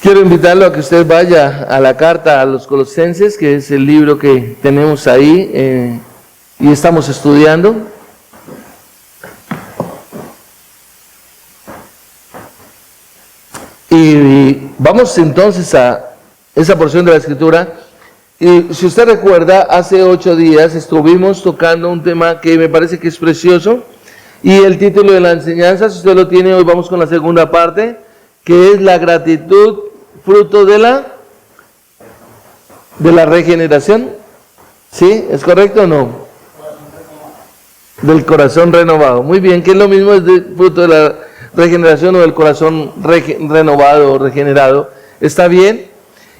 Quiero invitarlo a que usted vaya a la carta a los Colosenses, que es el libro que tenemos ahí y estamos estudiando. Y vamos entonces a esa porción de la Escritura. Y si usted recuerda, hace 8 días estuvimos tocando un tema que me parece que es precioso. Y el título de la enseñanza, si usted lo tiene, hoy vamos con la segunda parte, que es la gratitud, fruto de la regeneración. ¿Sí? ¿Es correcto o no? Del corazón renovado. Muy bien, que es lo mismo, es fruto de la regeneración o del corazón renovado o regenerado. ¿Está bien?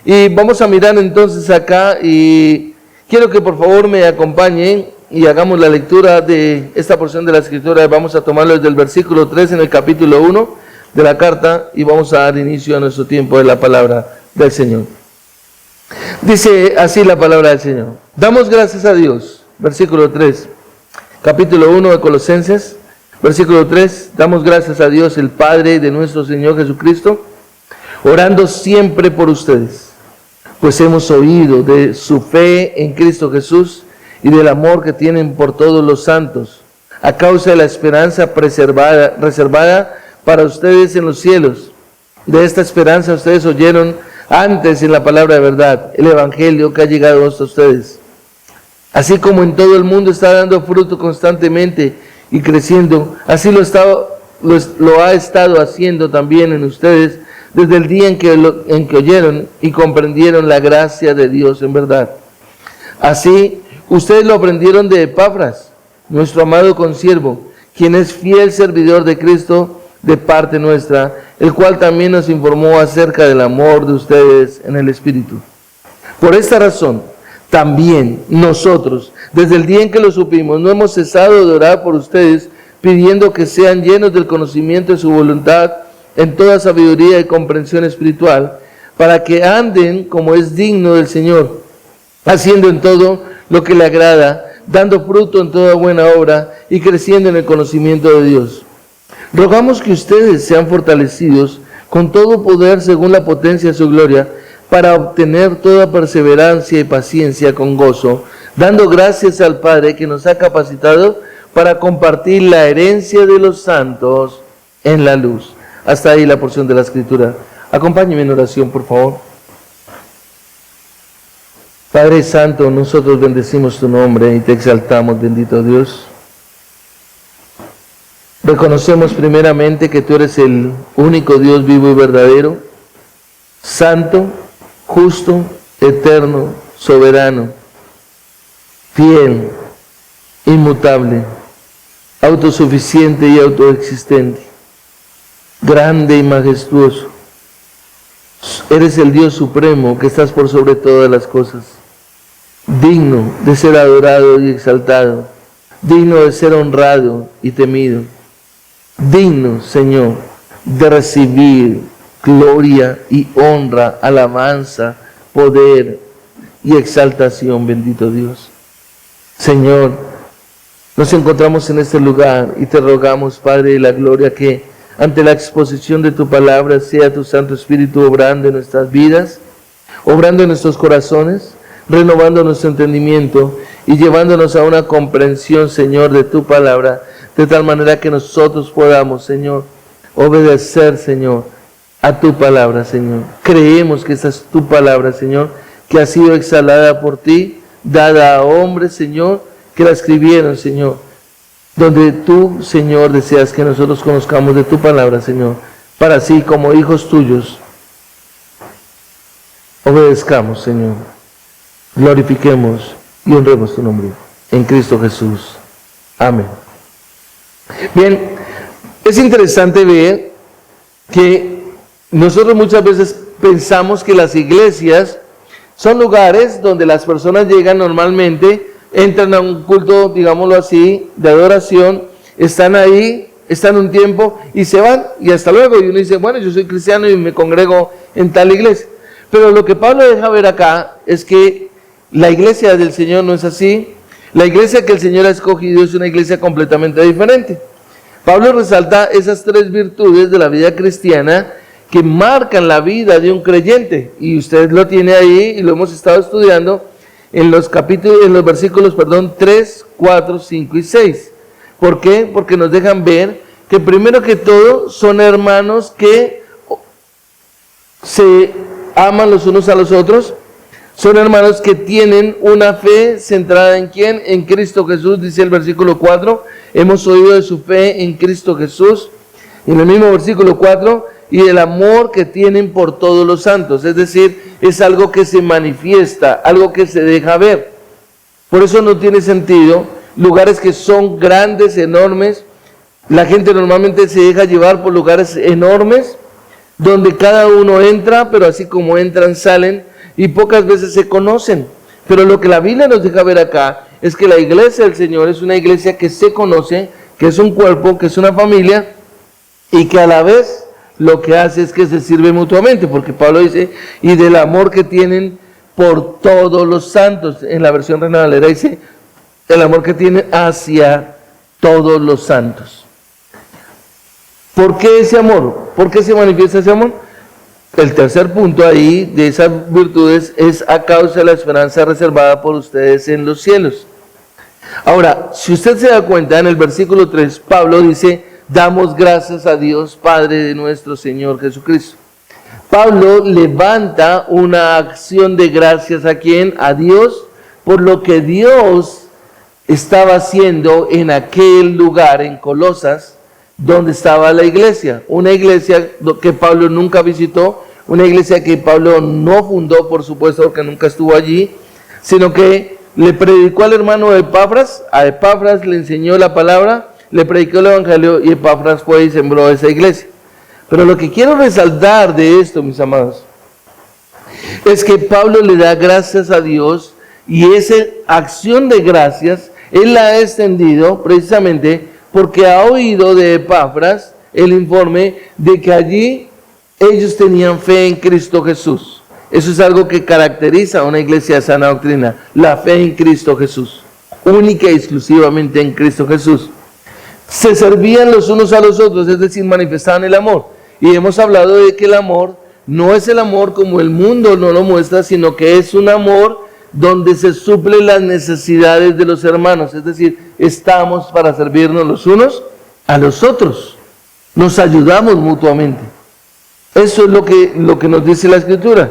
Y vamos a mirar entonces acá y quiero que por favor me acompañen y hagamos la lectura de esta porción de la Escritura. Vamos a tomarlo desde el versículo 3 en el capítulo 1 de la carta y vamos a dar inicio a nuestro tiempo de la palabra del Señor. Dice así la palabra del Señor. Damos gracias a Dios. Versículo 3, capítulo 1 de Colosenses. Versículo 3, damos gracias a Dios el Padre de nuestro Señor Jesucristo, orando siempre por ustedes, pues hemos oído de su fe en Cristo Jesús y del amor que tienen por todos los santos, a causa de la esperanza reservada para ustedes en los cielos. De esta esperanza ustedes oyeron antes en la palabra de verdad, el Evangelio que ha llegado hasta ustedes. Así como en todo el mundo está dando fruto constantemente y creciendo, así lo ha estado haciendo también en ustedes desde el día en que oyeron y comprendieron la gracia de Dios en verdad. Así, ustedes lo aprendieron de Epafras, nuestro amado consiervo, quien es fiel servidor de Cristo de parte nuestra, el cual también nos informó acerca del amor de ustedes en el Espíritu. Por esta razón, también nosotros, desde el día en que lo supimos, no hemos cesado de orar por ustedes, pidiendo que sean llenos del conocimiento de su voluntad, en toda sabiduría y comprensión espiritual, para que anden como es digno del Señor, haciendo en todo lo que le agrada, dando fruto en toda buena obra y creciendo en el conocimiento de Dios. Rogamos que ustedes sean fortalecidos con todo poder según la potencia de su gloria, para obtener toda perseverancia y paciencia con gozo, dando gracias al Padre que nos ha capacitado para compartir la herencia de los santos en la luz. Hasta ahí la porción de la Escritura. Acompáñenme en oración, por favor. Padre Santo, nosotros bendecimos tu nombre y te exaltamos, bendito Dios. Reconocemos primeramente que tú eres el único Dios vivo y verdadero, santo, justo, eterno, soberano, fiel, inmutable, autosuficiente y autoexistente, grande y majestuoso. Eres el Dios supremo que estás por sobre todas las cosas, digno de ser adorado y exaltado, digno de ser honrado y temido, digno, Señor, de recibir gloria y honra, alabanza, poder y exaltación, bendito Dios. Señor, nos encontramos en este lugar y te rogamos, Padre de la gloria, que ante la exposición de tu palabra sea tu Santo Espíritu obrando en nuestras vidas, obrando en nuestros corazones, renovando nuestro entendimiento y llevándonos a una comprensión, Señor, de tu palabra, de tal manera que nosotros podamos, Señor, obedecer, Señor, a tu palabra, Señor. Creemos que esa es tu palabra, Señor, que ha sido exhalada por ti, dada a hombres, Señor, que la escribieron, Señor, donde tú, Señor, deseas que nosotros conozcamos de tu palabra, Señor, para así como hijos tuyos, obedezcamos, Señor, glorifiquemos y honremos tu nombre, en Cristo Jesús. Amén. Bien, es interesante ver que nosotros muchas veces pensamos que las iglesias son lugares donde las personas llegan normalmente, entran a un culto, digámoslo así, de adoración, están ahí, están un tiempo y se van y hasta luego. Y uno dice, bueno, yo soy cristiano y me congrego en tal iglesia. Pero lo que Pablo deja ver acá es que la iglesia del Señor no es así. La iglesia que el Señor ha escogido es una iglesia completamente diferente. Pablo resalta esas 3 virtudes de la vida cristiana que marcan la vida de un creyente. Y usted lo tiene ahí y lo hemos estado estudiando en los versículos 3, 4, 5 y 6. ¿Por qué? Porque nos dejan ver que primero que todo son hermanos que se aman los unos a los otros. Son hermanos que tienen una fe centrada en ¿quién? En Cristo Jesús, dice el versículo 4. Hemos oído de su fe en Cristo Jesús. En el mismo versículo 4, y del amor que tienen por todos los santos. Es decir, es algo que se manifiesta, algo que se deja ver. Por eso no tiene sentido lugares que son grandes, enormes. La gente normalmente se deja llevar por lugares enormes, donde cada uno entra, pero así como entran, salen, y pocas veces se conocen. Pero lo que la Biblia nos deja ver acá es que la iglesia del Señor es una iglesia que se conoce, que es un cuerpo, que es una familia, y que a la vez lo que hace es que se sirve mutuamente, porque Pablo dice, y del amor que tienen por todos los santos. En la versión Reina Valera dice, el amor que tienen hacia todos los santos. ¿Por qué ese amor? ¿Por qué se manifiesta ese amor? El tercer punto ahí de esas virtudes es a causa de la esperanza reservada por ustedes en los cielos. Ahora, si usted se da cuenta, en el versículo 3, Pablo dice, damos gracias a Dios, Padre de nuestro Señor Jesucristo. Pablo levanta una acción de gracias ¿a quién? A Dios, por lo que Dios estaba haciendo en aquel lugar, en Colosas, donde estaba la iglesia. Una iglesia que Pablo nunca visitó, una iglesia que Pablo no fundó, por supuesto, porque nunca estuvo allí, sino que le predicó al hermano Epafras, a Epafras le enseñó la palabra, le predicó el evangelio y Epafras fue y sembró esa iglesia. Pero lo que quiero resaltar de esto, mis amados, es que Pablo le da gracias a Dios y esa acción de gracias él la ha extendido precisamente porque ha oído de Epafras el informe de que allí ellos tenían fe en Cristo Jesús. Eso es algo que caracteriza a una iglesia de sana doctrina, la fe en Cristo Jesús, única y exclusivamente en Cristo Jesús. Se servían los unos a los otros, es decir, manifestaban el amor. Y hemos hablado de que el amor no es el amor como el mundo no lo muestra, sino que es un amor donde se suplen las necesidades de los hermanos. Es decir, estamos para servirnos los unos a los otros. Nos ayudamos mutuamente. Eso es lo que nos dice la Escritura.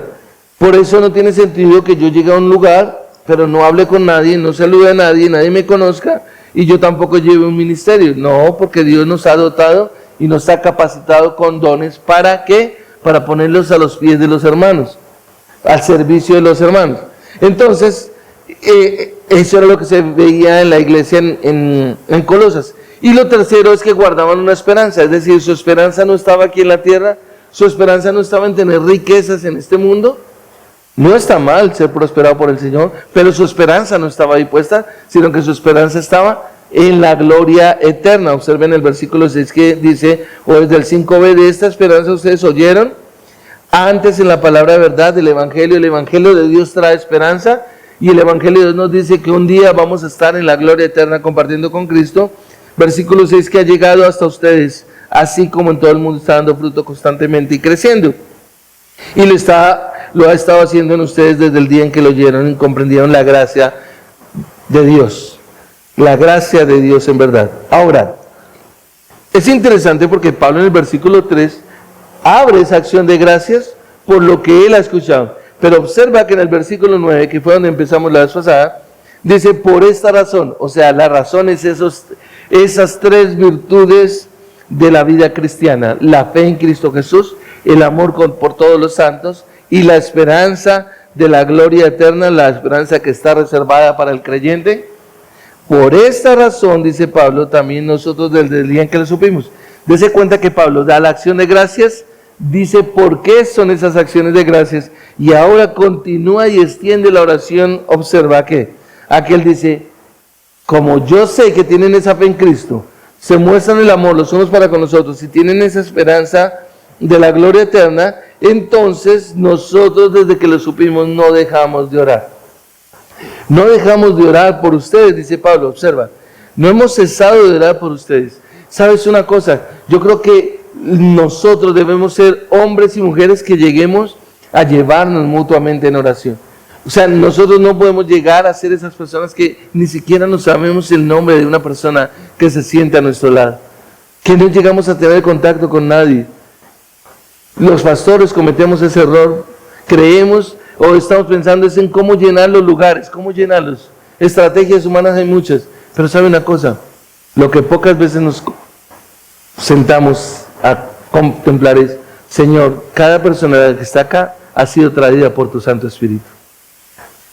Por eso no tiene sentido que yo llegue a un lugar, pero no hable con nadie, no salude a nadie, nadie me conozca, y yo tampoco lleve un ministerio. No, porque Dios nos ha dotado y nos ha capacitado con dones. ¿Para qué? Para ponerlos a los pies de los hermanos, al servicio de los hermanos. Entonces, eso era lo que se veía en la iglesia en Colosas. Y lo tercero es que guardaban una esperanza, es decir, su esperanza no estaba aquí en la tierra, su esperanza no estaba en tener riquezas en este mundo. No está mal ser prosperado por el Señor, pero su esperanza no estaba ahí puesta, sino que su esperanza estaba en la gloria eterna. Observen el versículo 6 que dice, o desde el 5b, de esta esperanza ustedes oyeron antes en la palabra de verdad, el Evangelio de Dios trae esperanza, y el Evangelio de Dios nos dice que un día vamos a estar en la gloria eterna compartiendo con Cristo. Versículo 6, que ha llegado hasta ustedes, así como en todo el mundo está dando fruto constantemente y creciendo. Y lo ha estado haciendo en ustedes desde el día en que lo oyeron y comprendieron la gracia de Dios. La gracia de Dios en verdad. Ahora, es interesante porque Pablo en el versículo 3 abre esa acción de gracias por lo que él ha escuchado. Pero observa que en el versículo 9, que fue donde empezamos la vez pasada, dice, por esta razón, o sea, la razón es esas tres virtudes de la vida cristiana: la fe en Cristo Jesús, el amor por todos los santos y la esperanza de la gloria eterna, la esperanza que está reservada para el creyente. Por esta razón, dice Pablo, también nosotros desde el día en que lo supimos. Dese cuenta que Pablo da la acción de gracias, dice por qué son esas acciones de gracias, y ahora continúa y extiende la oración. Observa que aquí él dice, como yo sé que tienen esa fe en Cristo, se muestran el amor los unos para con los otros y tienen esa esperanza de la gloria eterna, entonces nosotros desde que lo supimos no dejamos de orar. No dejamos de orar por ustedes, dice Pablo, observa, no hemos cesado de orar por ustedes. ¿Sabes una cosa? Yo creo que nosotros debemos ser hombres y mujeres que lleguemos a llevarnos mutuamente en oración. O sea, nosotros no podemos llegar a ser esas personas que ni siquiera nos sabemos el nombre de una persona que se siente a nuestro lado, que no llegamos a tener contacto con nadie. Los pastores cometemos ese error, creemos o estamos pensando es en cómo llenar los lugares, cómo llenarlos. Estrategias humanas hay muchas, pero ¿sabe una cosa? Lo que pocas veces nos sentamos a contemplar es, Señor, cada persona que está acá ha sido traída por tu Santo Espíritu.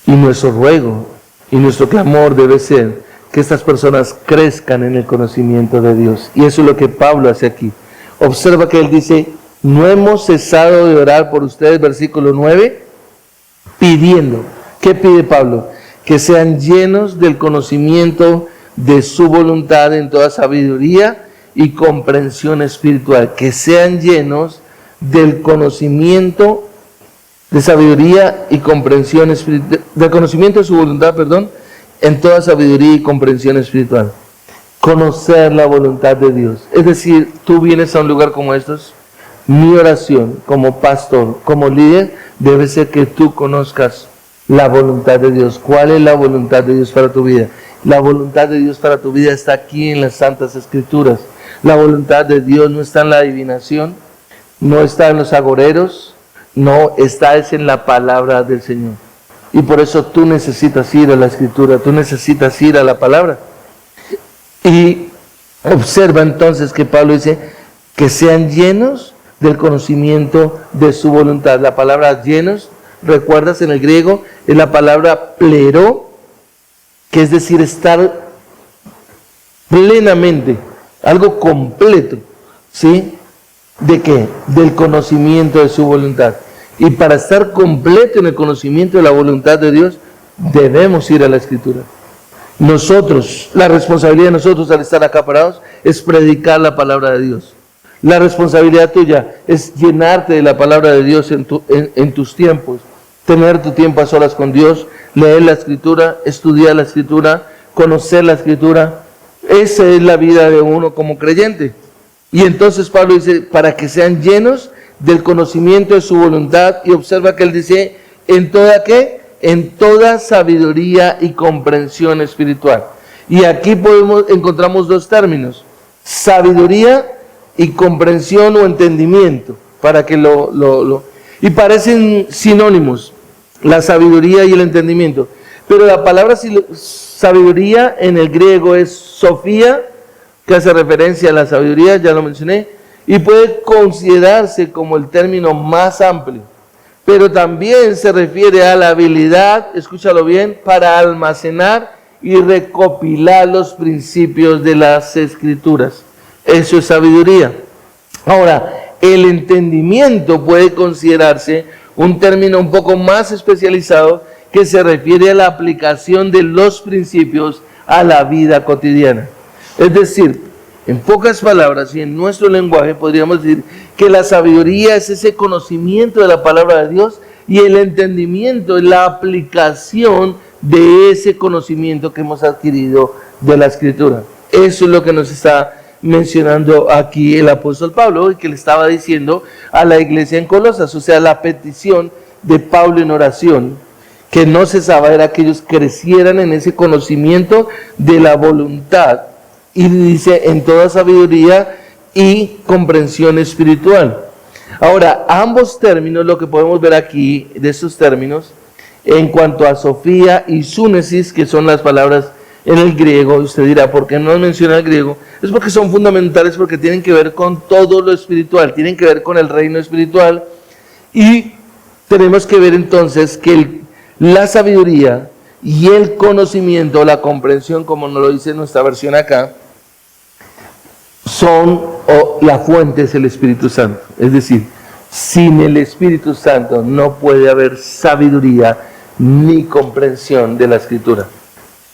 Y nuestro ruego y nuestro clamor debe ser que estas personas crezcan en el conocimiento de Dios. Y eso es lo que Pablo hace aquí. Observa que él dice, no hemos cesado de orar por ustedes, versículo 9, pidiendo. ¿Qué pide Pablo? Que sean llenos del conocimiento de su voluntad en toda sabiduría y comprensión espiritual. Que sean llenos del conocimiento de sabiduría y comprensión espiritual, del conocimiento de su voluntad, en toda sabiduría y comprensión espiritual. Conocer la voluntad de Dios. Es decir, tú vienes a un lugar como estos, mi oración como pastor, como líder, debe ser que tú conozcas la voluntad de Dios. ¿Cuál es la voluntad de Dios para tu vida? La voluntad de Dios para tu vida está aquí en las Santas Escrituras. La voluntad de Dios no está en la adivinación, no está en los agoreros, no, está es en la palabra del Señor. Y por eso tú necesitas ir a la Escritura, tú necesitas ir a la palabra. Y observa entonces que Pablo dice que sean llenos del conocimiento de su voluntad. La palabra llenos, recuerdas en el griego, es la palabra plero, que es decir, estar plenamente, algo completo, ¿sí? ¿De qué? Del conocimiento de su voluntad. Y para estar completo en el conocimiento de la voluntad de Dios, debemos ir a la Escritura. Nosotros, la responsabilidad de nosotros al estar acá parados es predicar la palabra de Dios. La responsabilidad tuya es llenarte de la palabra de Dios en tus tiempos, tener tu tiempo a solas con Dios, leer la Escritura, estudiar la Escritura, conocer la Escritura. Esa es la vida de uno como creyente. Y entonces Pablo dice, para que sean llenos del conocimiento de su voluntad, y observa que él dice, ¿en toda qué? En toda sabiduría y comprensión espiritual. Y aquí encontramos dos términos, sabiduría y comprensión o entendimiento, para que y parecen sinónimos, la sabiduría y el entendimiento. Pero la palabra sabiduría en el griego es sofía, que hace referencia a la sabiduría, ya lo mencioné, y puede considerarse como el término más amplio, pero también se refiere a la habilidad, escúchalo bien, para almacenar y recopilar los principios de las Escrituras. Eso es sabiduría. Ahora, el entendimiento puede considerarse un término un poco más especializado que se refiere a la aplicación de los principios a la vida cotidiana. Es decir, en pocas palabras y en nuestro lenguaje podríamos decir que la sabiduría es ese conocimiento de la palabra de Dios y el entendimiento es la aplicación de ese conocimiento que hemos adquirido de la Escritura. Eso es lo que nos está mencionando aquí el apóstol Pablo y que le estaba diciendo a la iglesia en Colosas, o sea, la petición de Pablo en oración, que no cesaba, era que ellos crecieran en ese conocimiento de la voluntad. Y dice, en toda sabiduría y comprensión espiritual. Ahora, ambos términos, lo que podemos ver aquí de estos términos, en cuanto a Sofía y Súnesis, que son las palabras en el griego, usted dirá, ¿por qué no menciona el griego? Es porque son fundamentales, porque tienen que ver con todo lo espiritual, tienen que ver con el reino espiritual. Y tenemos que ver entonces que la sabiduría y el conocimiento, la comprensión, como nos lo dice nuestra versión acá, la fuente es el Espíritu Santo. Es decir, sin el Espíritu Santo no puede haber sabiduría ni comprensión de la Escritura.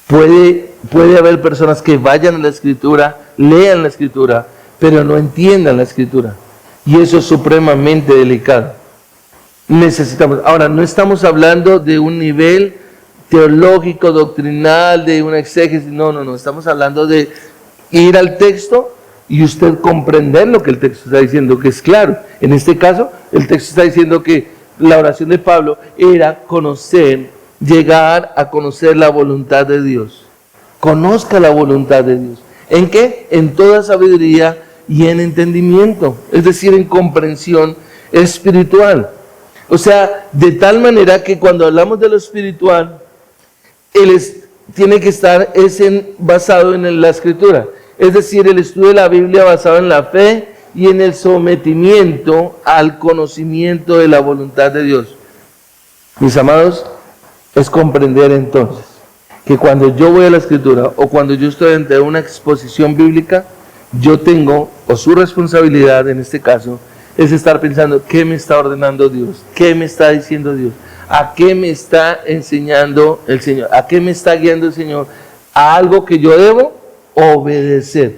Puede haber personas que vayan a la Escritura, lean la Escritura, pero no entiendan la Escritura. Y eso es supremamente delicado. Ahora, no estamos hablando de un nivel teológico, doctrinal, de una exégesis, no, estamos hablando de ir al texto, y usted comprender lo que el texto está diciendo, que es claro. En este caso, el texto está diciendo que la oración de Pablo era conocer, llegar a conocer la voluntad de Dios. Conozca la voluntad de Dios. ¿En qué? En toda sabiduría y en entendimiento, es decir, en comprensión espiritual. O sea, de tal manera que cuando hablamos de lo espiritual, tiene que estar basado en la Escritura. Es decir, el estudio de la Biblia basado en la fe y en el sometimiento al conocimiento de la voluntad de Dios. Mis amados, es comprender entonces que cuando yo voy a la Escritura o cuando yo estoy ante una exposición bíblica, yo tengo, o su responsabilidad en este caso, es estar pensando, ¿qué me está ordenando Dios? ¿Qué me está diciendo Dios? ¿A qué me está enseñando el Señor? ¿A qué me está guiando el Señor? ¿A algo que yo debo obedecer?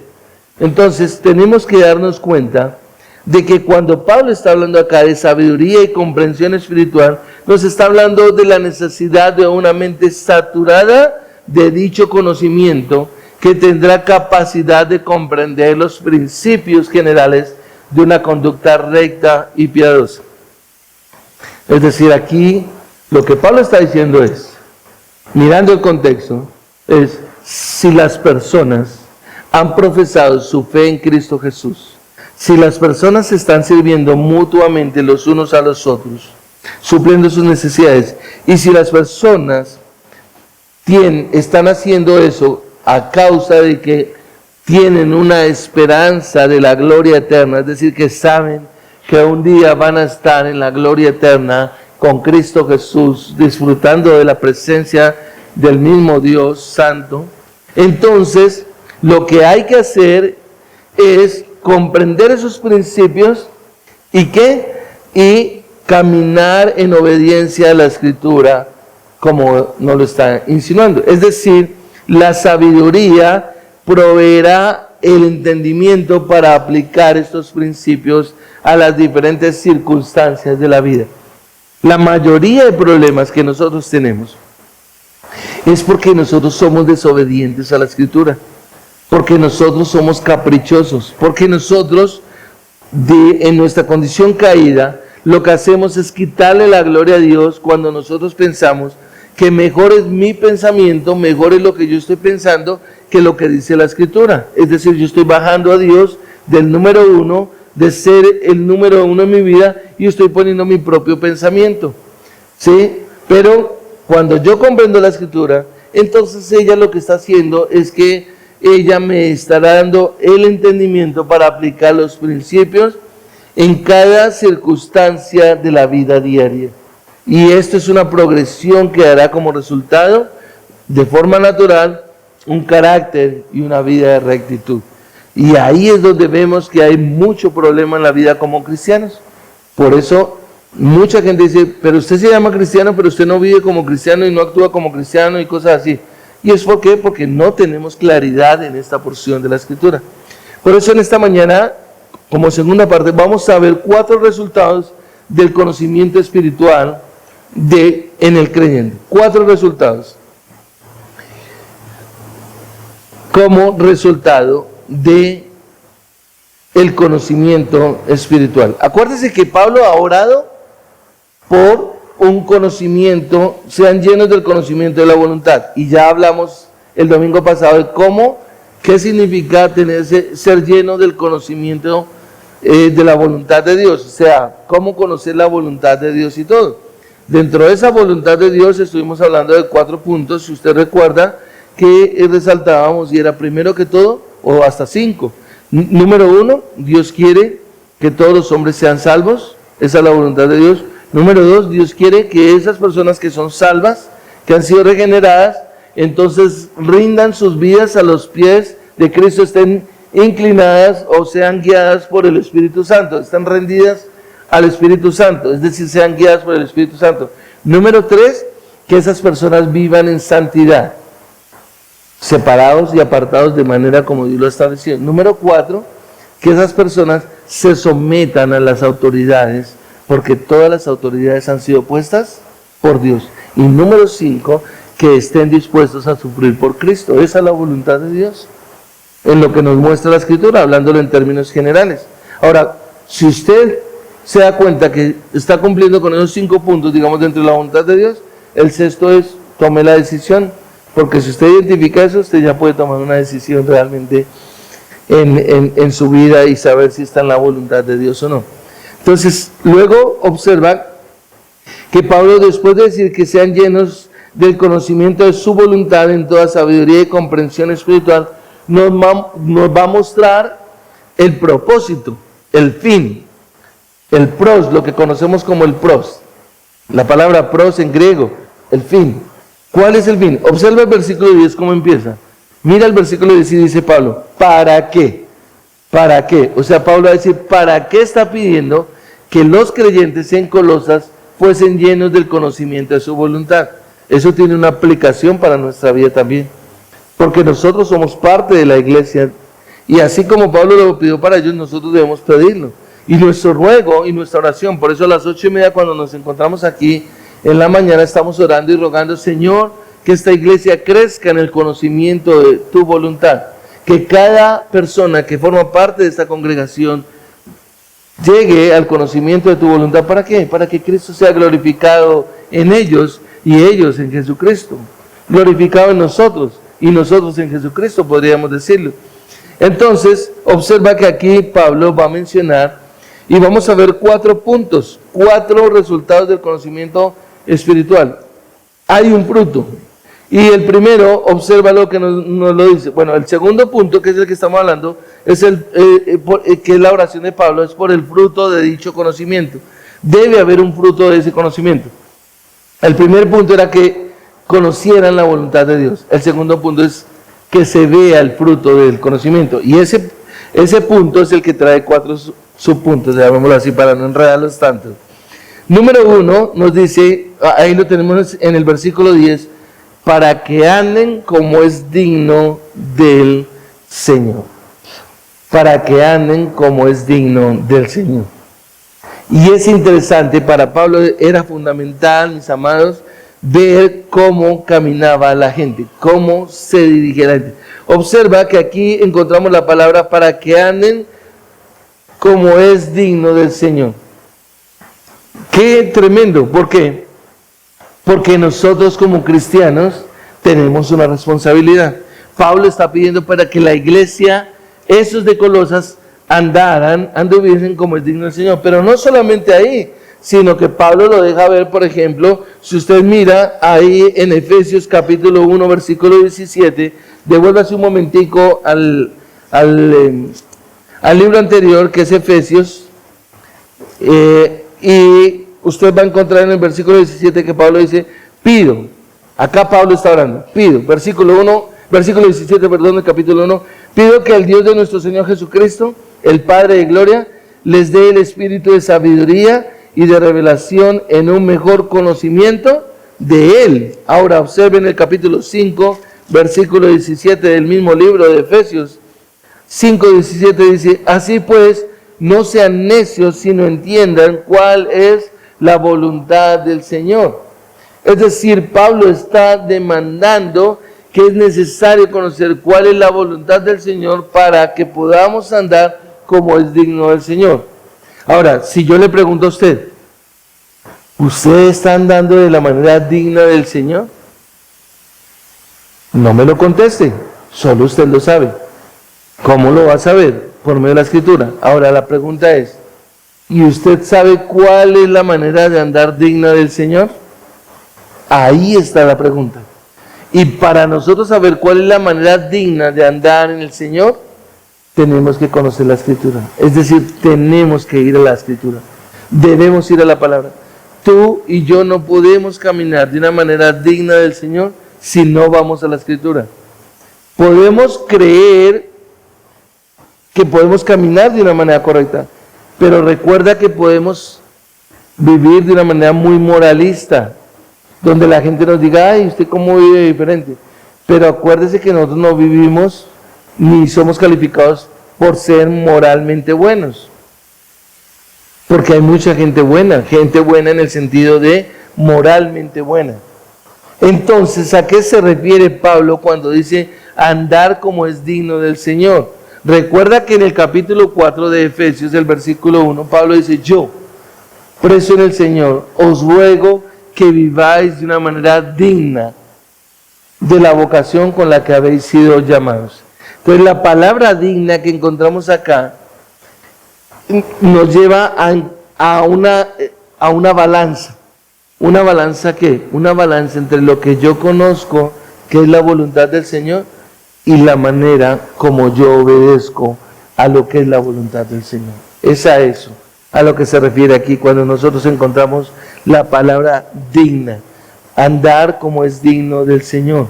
Entonces tenemos que darnos cuenta de que cuando Pablo está hablando acá de sabiduría y comprensión espiritual, nos está hablando de la necesidad de una mente saturada de dicho conocimiento que tendrá capacidad de comprender los principios generales de una conducta recta y piadosa. Es decir, aquí lo que Pablo está diciendo es, mirando el contexto, es si las personas han profesado su fe en Cristo Jesús, si las personas se están sirviendo mutuamente los unos a los otros, supliendo sus necesidades, y si las personas están haciendo eso a causa de que tienen una esperanza de la gloria eterna, es decir, que saben que un día van a estar en la gloria eterna con Cristo Jesús, disfrutando de la presencia del mismo Dios Santo, entonces lo que hay que hacer es comprender esos principios y caminar en obediencia a la Escritura, como nos lo está insinuando. Es decir, la sabiduría proveerá el entendimiento para aplicar estos principios a las diferentes circunstancias de la vida. La mayoría de problemas que nosotros tenemos es porque nosotros somos desobedientes a la Escritura, porque nosotros somos caprichosos, porque nosotros en nuestra condición caída lo que hacemos es quitarle la gloria a Dios cuando nosotros pensamos que mejor es mi pensamiento, mejor es lo que yo estoy pensando que lo que dice la Escritura. Es decir, yo estoy bajando a Dios del número uno, de ser el número uno en mi vida, y estoy poniendo mi propio pensamiento, ¿sí? Pero cuando yo comprendo la Escritura, entonces ella lo que está haciendo es que ella me estará dando el entendimiento para aplicar los principios en cada circunstancia de la vida diaria. Y esto es una progresión que dará como resultado, de forma natural, un carácter y una vida de rectitud. Y ahí es donde vemos que hay mucho problema en la vida como cristianos. Por eso mucha gente dice, pero usted se llama cristiano, pero usted no vive como cristiano y no actúa como cristiano y cosas así. ¿Y es por qué? Porque no tenemos claridad en esta porción de la Escritura. Por eso en esta mañana, como segunda parte, vamos a ver 4 resultados del conocimiento espiritual en el creyente. 4 resultados como resultado de el conocimiento espiritual. Acuérdense que Pablo ha orado por un conocimiento, sean llenos del conocimiento de la voluntad. Y ya hablamos el domingo pasado de qué significa ser lleno del conocimiento de la voluntad de Dios. O sea, cómo conocer la voluntad de Dios y todo. Dentro de esa voluntad de Dios estuvimos hablando de 4 puntos, si usted recuerda, que resaltábamos, y era primero que todo, o hasta 5. Número 1, Dios quiere que todos los hombres sean salvos, esa es la voluntad de Dios. Número 2, Dios quiere que esas personas que son salvas, que han sido regeneradas, entonces rindan sus vidas a los pies de Cristo, estén inclinadas o sean guiadas por el Espíritu Santo, están rendidas al Espíritu Santo, es decir, sean guiadas por el Espíritu Santo. Número 3, que esas personas vivan en santidad, separados y apartados de manera como Dios lo estableció. Número 4, que esas personas se sometan a las autoridades, porque todas las autoridades han sido puestas por Dios. Y número 5, que estén dispuestos a sufrir por Cristo. Esa es la voluntad de Dios. en lo que nos muestra la Escritura, hablándolo en términos generales. Ahora, si usted se da cuenta que está cumpliendo con esos 5 puntos, digamos, dentro de la voluntad de Dios, el sexto es, tome la decisión, porque si usted identifica eso, usted ya puede tomar una decisión realmente en su vida y saber si está en la voluntad de Dios o no. Entonces, luego observa que Pablo, después de decir que sean llenos del conocimiento de su voluntad en toda sabiduría y comprensión espiritual, nos va a mostrar el propósito, el fin, el pros, lo que conocemos como el pros. La palabra pros en griego, el fin. ¿Cuál es el fin? Observa el versículo 10 cómo empieza. Mira el versículo 10 y dice Pablo, ¿para qué? ¿Para qué? O sea, Pablo va a decir, ¿para qué está pidiendo que los creyentes en Colosas fuesen llenos del conocimiento de su voluntad? Eso tiene una aplicación para nuestra vida también, porque nosotros somos parte de la iglesia, y así como Pablo lo pidió para ellos, nosotros debemos pedirlo. Y nuestro ruego y nuestra oración, por eso a las 8:30 cuando nos encontramos aquí en la mañana, estamos orando y rogando, Señor, que esta iglesia crezca en el conocimiento de tu voluntad, que cada persona que forma parte de esta congregación llegue al conocimiento de tu voluntad. ¿Para qué? Para que Cristo sea glorificado en ellos y ellos en Jesucristo, glorificado en nosotros y nosotros en Jesucristo, podríamos decirlo. Entonces, observa que aquí Pablo va a mencionar y vamos a ver 4 puntos, 4 resultados del conocimiento espiritual. Hay un fruto. Y el primero, observa lo que nos lo dice. Bueno, el segundo punto, que es el que estamos hablando, es que es la oración de Pablo, es por el fruto de dicho conocimiento. Debe haber un fruto de ese conocimiento. El primer punto era que conocieran la voluntad de Dios. El segundo punto es que se vea el fruto del conocimiento. Y ese punto es el que trae 4 subpuntos, llamémoslo así, para no enredarlos tanto. Número 1 nos dice, ahí lo tenemos en el versículo 10, para que anden como es digno del Señor. Para que anden como es digno del Señor. Y es interesante, para Pablo era fundamental, mis amados, ver cómo caminaba la gente, cómo se dirigía la gente. Observa que aquí encontramos la palabra para que anden como es digno del Señor. ¡Qué tremendo! ¿Por qué? Porque nosotros como cristianos tenemos una responsabilidad. Pablo está pidiendo para que la iglesia, esos de Colosas, anduviesen como es digno del Señor. Pero no solamente ahí, sino que Pablo lo deja ver, por ejemplo, si usted mira ahí en Efesios capítulo 1, versículo 17, devuélvase un momentico al libro anterior, que es Efesios, y usted va a encontrar en el versículo 17 que Pablo dice, pido, acá Pablo está orando, pido, versículo 17, del capítulo 1, pido que el Dios de nuestro Señor Jesucristo, el Padre de gloria, les dé el espíritu de sabiduría y de revelación en un mejor conocimiento de Él. Ahora observen el capítulo 5, versículo 17 del mismo libro de Efesios 5:17 dice, así pues, no sean necios, sino entiendan cuál es la voluntad del Señor. Es decir, Pablo está demandando que es necesario conocer cuál es la voluntad del Señor para que podamos andar como es digno del Señor. Ahora, si yo le pregunto a usted, ¿usted está andando de la manera digna del Señor? No me lo conteste, solo usted lo sabe. ¿Cómo lo va a saber? Por medio de la Escritura. Ahora la pregunta es, ¿y usted sabe cuál es la manera de andar digna del Señor? Ahí está la pregunta. Y para nosotros saber cuál es la manera digna de andar en el Señor, tenemos que conocer la Escritura. Es decir, tenemos que ir a la Escritura. Debemos ir a la palabra. Tú y yo no podemos caminar de una manera digna del Señor si no vamos a la Escritura. Podemos creer que podemos caminar de una manera correcta, pero recuerda que podemos vivir de una manera muy moralista, donde la gente nos diga, ay, ¿usted cómo vive diferente? Pero acuérdese que nosotros no vivimos ni somos calificados por ser moralmente buenos, porque hay mucha gente buena en el sentido de moralmente buena. Entonces, ¿a qué se refiere Pablo cuando dice andar como es digno del Señor. Recuerda que en el capítulo 4 de Efesios, el versículo 1, Pablo dice: yo, preso en el Señor, os ruego que viváis de una manera digna de la vocación con la que habéis sido llamados. Entonces la palabra digna que encontramos acá nos lleva a una balanza. ¿Una balanza qué? Una balanza entre lo que yo conozco, que es la voluntad del Señor, y la manera como yo obedezco a lo que es la voluntad del Señor. Es a eso a lo que se refiere aquí cuando nosotros encontramos la palabra digna. Andar como es digno del Señor.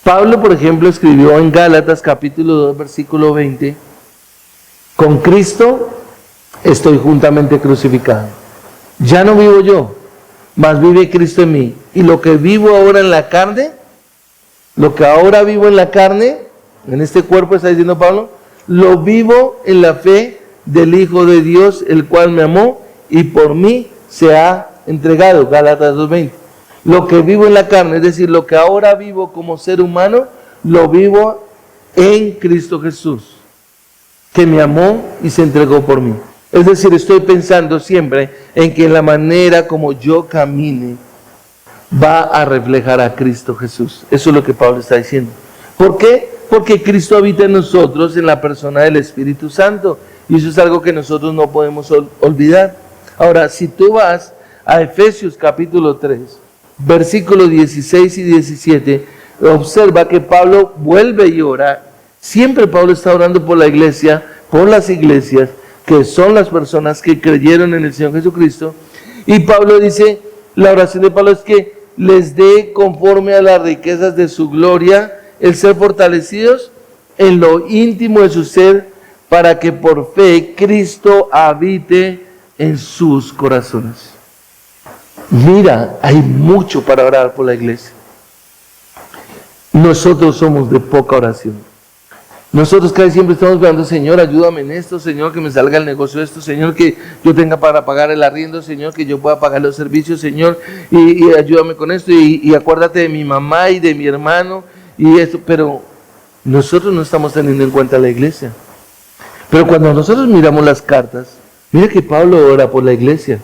Pablo, por ejemplo, escribió en Gálatas capítulo 2, versículo 20: con Cristo estoy juntamente crucificado. Ya no vivo yo, mas vive Cristo en mí. Y lo que vivo ahora en la carne, lo que ahora vivo en la carne, en este cuerpo, está diciendo Pablo, lo vivo en la fe del Hijo de Dios, el cual me amó y por mí se ha entregado. Gálatas 2:20. Lo que vivo en la carne, es decir, lo que ahora vivo como ser humano, lo vivo en Cristo Jesús, que me amó y se entregó por mí. Es decir, estoy pensando siempre en que la manera como yo camine va a reflejar a Cristo Jesús. Eso es lo que Pablo está diciendo. ¿Por qué? Porque Cristo habita en nosotros en la persona del Espíritu Santo. Y eso es algo que nosotros no podemos olvidar. Ahora, si tú vas a Efesios capítulo 3, versículos 16 y 17, observa que Pablo vuelve y ora. Siempre Pablo está orando por la iglesia, por las iglesias, que son las personas que creyeron en el Señor Jesucristo. Y Pablo dice, la oración de Pablo es que les dé conforme a las riquezas de su gloria el ser fortalecidos en lo íntimo de su ser, para que por fe Cristo habite en sus corazones. Mira, hay mucho para orar por la iglesia. Nosotros somos de poca oración. Nosotros casi siempre estamos orando: Señor, ayúdame en esto, Señor, que me salga el negocio de esto, Señor, que yo tenga para pagar el arriendo, Señor, que yo pueda pagar los servicios, Señor, y ayúdame con esto, y acuérdate de mi mamá y de mi hermano, y esto. Pero nosotros no estamos teniendo en cuenta la iglesia. Pero cuando nosotros miramos las cartas, mira que Pablo ora por la iglesia.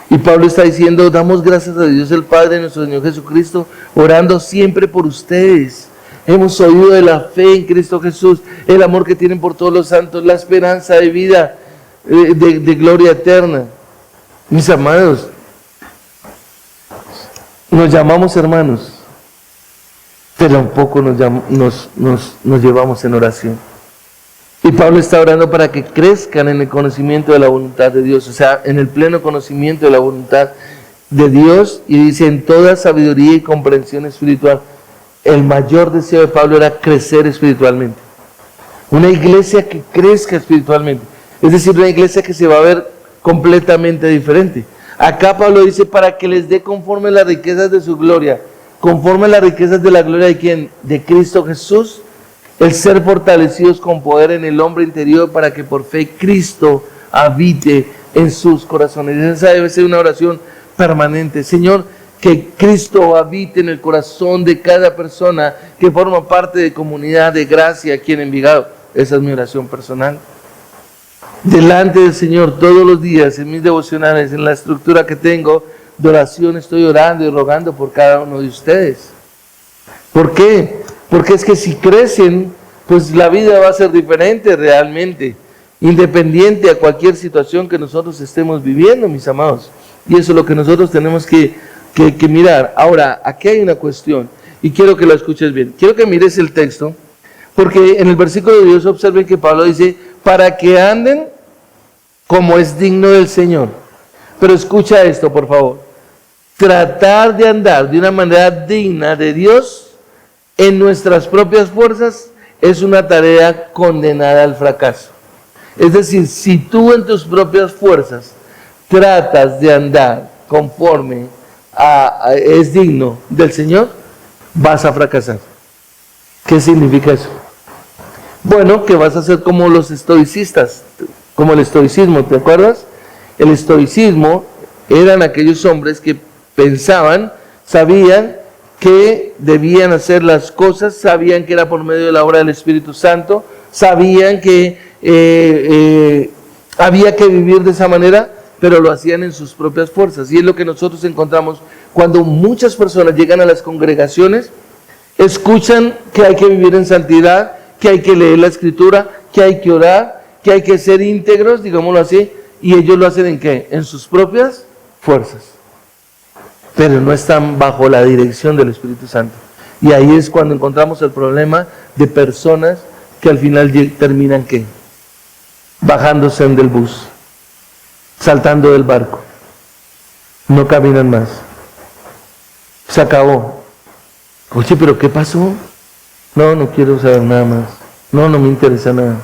Y Pablo está diciendo: damos gracias a Dios el Padre de nuestro Señor Jesucristo, orando siempre por ustedes. Hemos oído de la fe en Cristo Jesús, el amor que tienen por todos los santos, la esperanza de vida, de gloria eterna. Mis amados, nos llamamos hermanos, pero un poco nos llevamos en oración. Y Pablo está orando para que crezcan en el conocimiento de la voluntad de Dios, o sea, en el pleno conocimiento de la voluntad de Dios, y dice: en toda sabiduría y comprensión espiritual. El mayor deseo de Pablo era crecer espiritualmente. Una iglesia que crezca espiritualmente. Es decir, una iglesia que se va a ver completamente diferente. Acá Pablo dice: para que les dé conforme a las riquezas de su gloria. Conforme a las riquezas de la gloria de ¿quién? De Cristo Jesús. El ser fortalecidos con poder en el hombre interior, para que por fe Cristo habite en sus corazones. Esa debe ser una oración permanente. Señor, que Cristo habite en el corazón de cada persona que forma parte de comunidad de gracia aquí en Envigado. Esa es mi oración personal. Delante del Señor todos los días, en mis devocionales, en la estructura que tengo de oración, estoy orando y rogando por cada uno de ustedes. ¿Por qué? Porque es que si crecen, pues la vida va a ser diferente realmente, independiente a cualquier situación que nosotros estemos viviendo, mis amados. Y eso es lo que nosotros tenemos que mirar. Ahora, aquí hay una cuestión, y quiero que lo escuches bien. Quiero que mires el texto, porque en el versículo de Dios observen que Pablo dice: para que anden como es digno del Señor. Pero escucha esto, por favor. Tratar de andar de una manera digna de Dios en nuestras propias fuerzas es una tarea condenada al fracaso. Es decir, si tú en tus propias fuerzas tratas de andar conforme es digno del Señor, vas a fracasar. ¿Qué significa eso? Bueno, que vas a ser como los estoicistas, como el estoicismo, ¿te acuerdas? El estoicismo eran aquellos hombres que pensaban, sabían que debían hacer las cosas, sabían que era por medio de la obra del Espíritu Santo, sabían que había que vivir de esa manera, pero lo hacían en sus propias fuerzas. Y es lo que nosotros encontramos cuando muchas personas llegan a las congregaciones, escuchan que hay que vivir en santidad, que hay que leer la Escritura, que hay que orar, que hay que ser íntegros, digámoslo así, y ellos lo hacen ¿en qué? En sus propias fuerzas. Pero no están bajo la dirección del Espíritu Santo. Y ahí es cuando encontramos el problema de personas que al final terminan ¿qué? Bajándose del bus, saltando del barco, no caminan más, se acabó. Oye, pero ¿qué pasó? No quiero saber nada más, no me interesa nada,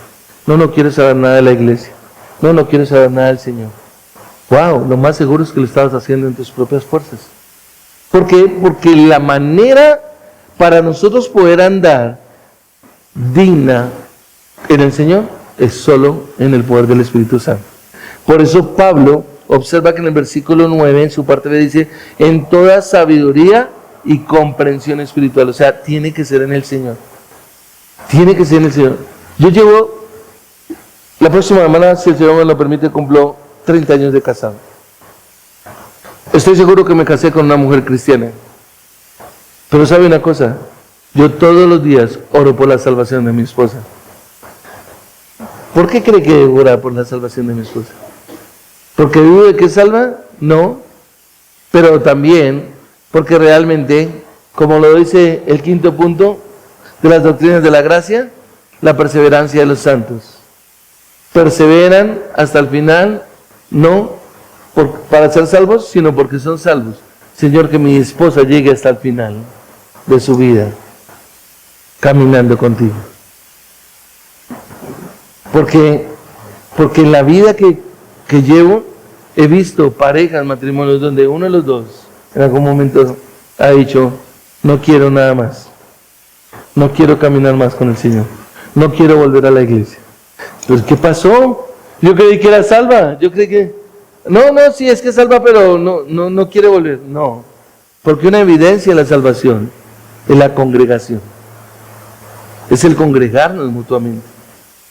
no quiero saber nada de la iglesia, no quiero saber nada del Señor. Wow, lo más seguro es que lo estabas haciendo en tus propias fuerzas. ¿Por qué? Porque la manera para nosotros poder andar digna en el Señor es solo en el poder del Espíritu Santo. Por eso Pablo observa que en el versículo 9, en su parte B, dice, en toda sabiduría y comprensión espiritual. O sea, tiene que ser en el Señor. Tiene que ser en el Señor. Yo llevo, la próxima semana, si el Señor me lo permite, cumplo 30 años de casado. Estoy seguro que me casé con una mujer cristiana. Pero ¿sabe una cosa? Yo todos los días oro por la salvación de mi esposa. ¿Por qué cree que debo orar por la salvación de mi esposa? ¿Porque vivo de que salva? No. Pero también porque realmente, como lo dice el quinto punto de las doctrinas de la gracia, la perseverancia de los santos. Perseveran hasta el final, no para ser salvos, sino porque son salvos. Señor, que mi esposa llegue hasta el final de su vida, caminando contigo. Porque en la vida que llevo, he visto parejas, matrimonios, donde uno de los dos, en algún momento, ha dicho, no quiero nada más. No quiero caminar más con el Señor. No quiero volver a la iglesia. Pues, ¿qué pasó? Yo creí que era salva. Yo creí que... No, sí, es que es salva, pero no quiere volver. No. Porque una evidencia de la salvación es la congregación. Es el congregarnos mutuamente.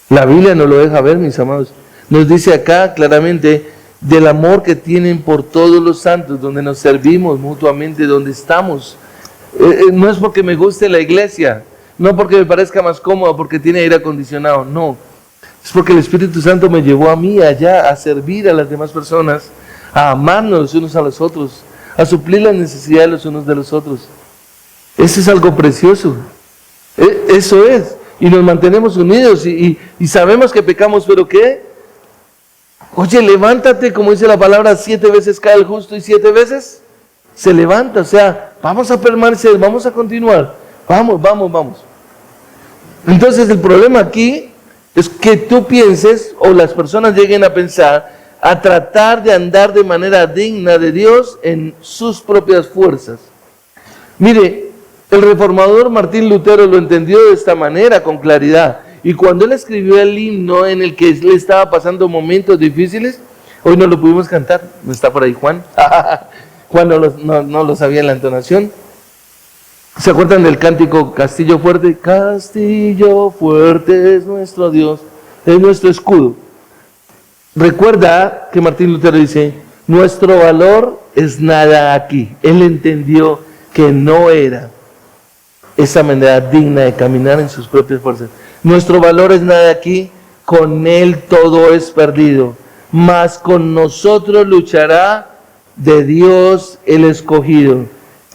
La Biblia nos lo deja ver, mis amados. Nos dice acá claramente del amor que tienen por todos los santos, donde nos servimos mutuamente, donde estamos. No es porque me guste la iglesia, no porque me parezca más cómoda, porque tiene aire acondicionado, no. Es porque el Espíritu Santo me llevó a mí allá a servir a las demás personas, a amarnos los unos a los otros, a suplir las necesidades los unos de los otros. Eso es algo precioso. Eso es. Y nos mantenemos unidos y sabemos que pecamos, pero ¿qué? Oye, levántate, como dice la palabra, 7 veces cae el justo y 7 veces se levanta. O sea, vamos a permanecer, vamos a continuar. Vamos. Entonces el problema aquí es que tú pienses, o las personas lleguen a pensar, a tratar de andar de manera digna de Dios en sus propias fuerzas. Mire, el reformador Martín Lutero lo entendió de esta manera, con claridad. Y cuando él escribió el himno en el que le estaba pasando momentos difíciles, hoy no lo pudimos cantar, ¿no está por ahí Juan? Juan no lo sabía en la entonación. ¿Se acuerdan del cántico Castillo Fuerte? Castillo fuerte es nuestro Dios, es nuestro escudo. Recuerda que Martín Lutero dice, nuestro valor es nada aquí. Él entendió que no era esa manera digna de caminar en sus propias fuerzas. Nuestro valor es nada aquí, con Él todo es perdido, mas con nosotros luchará de Dios el escogido.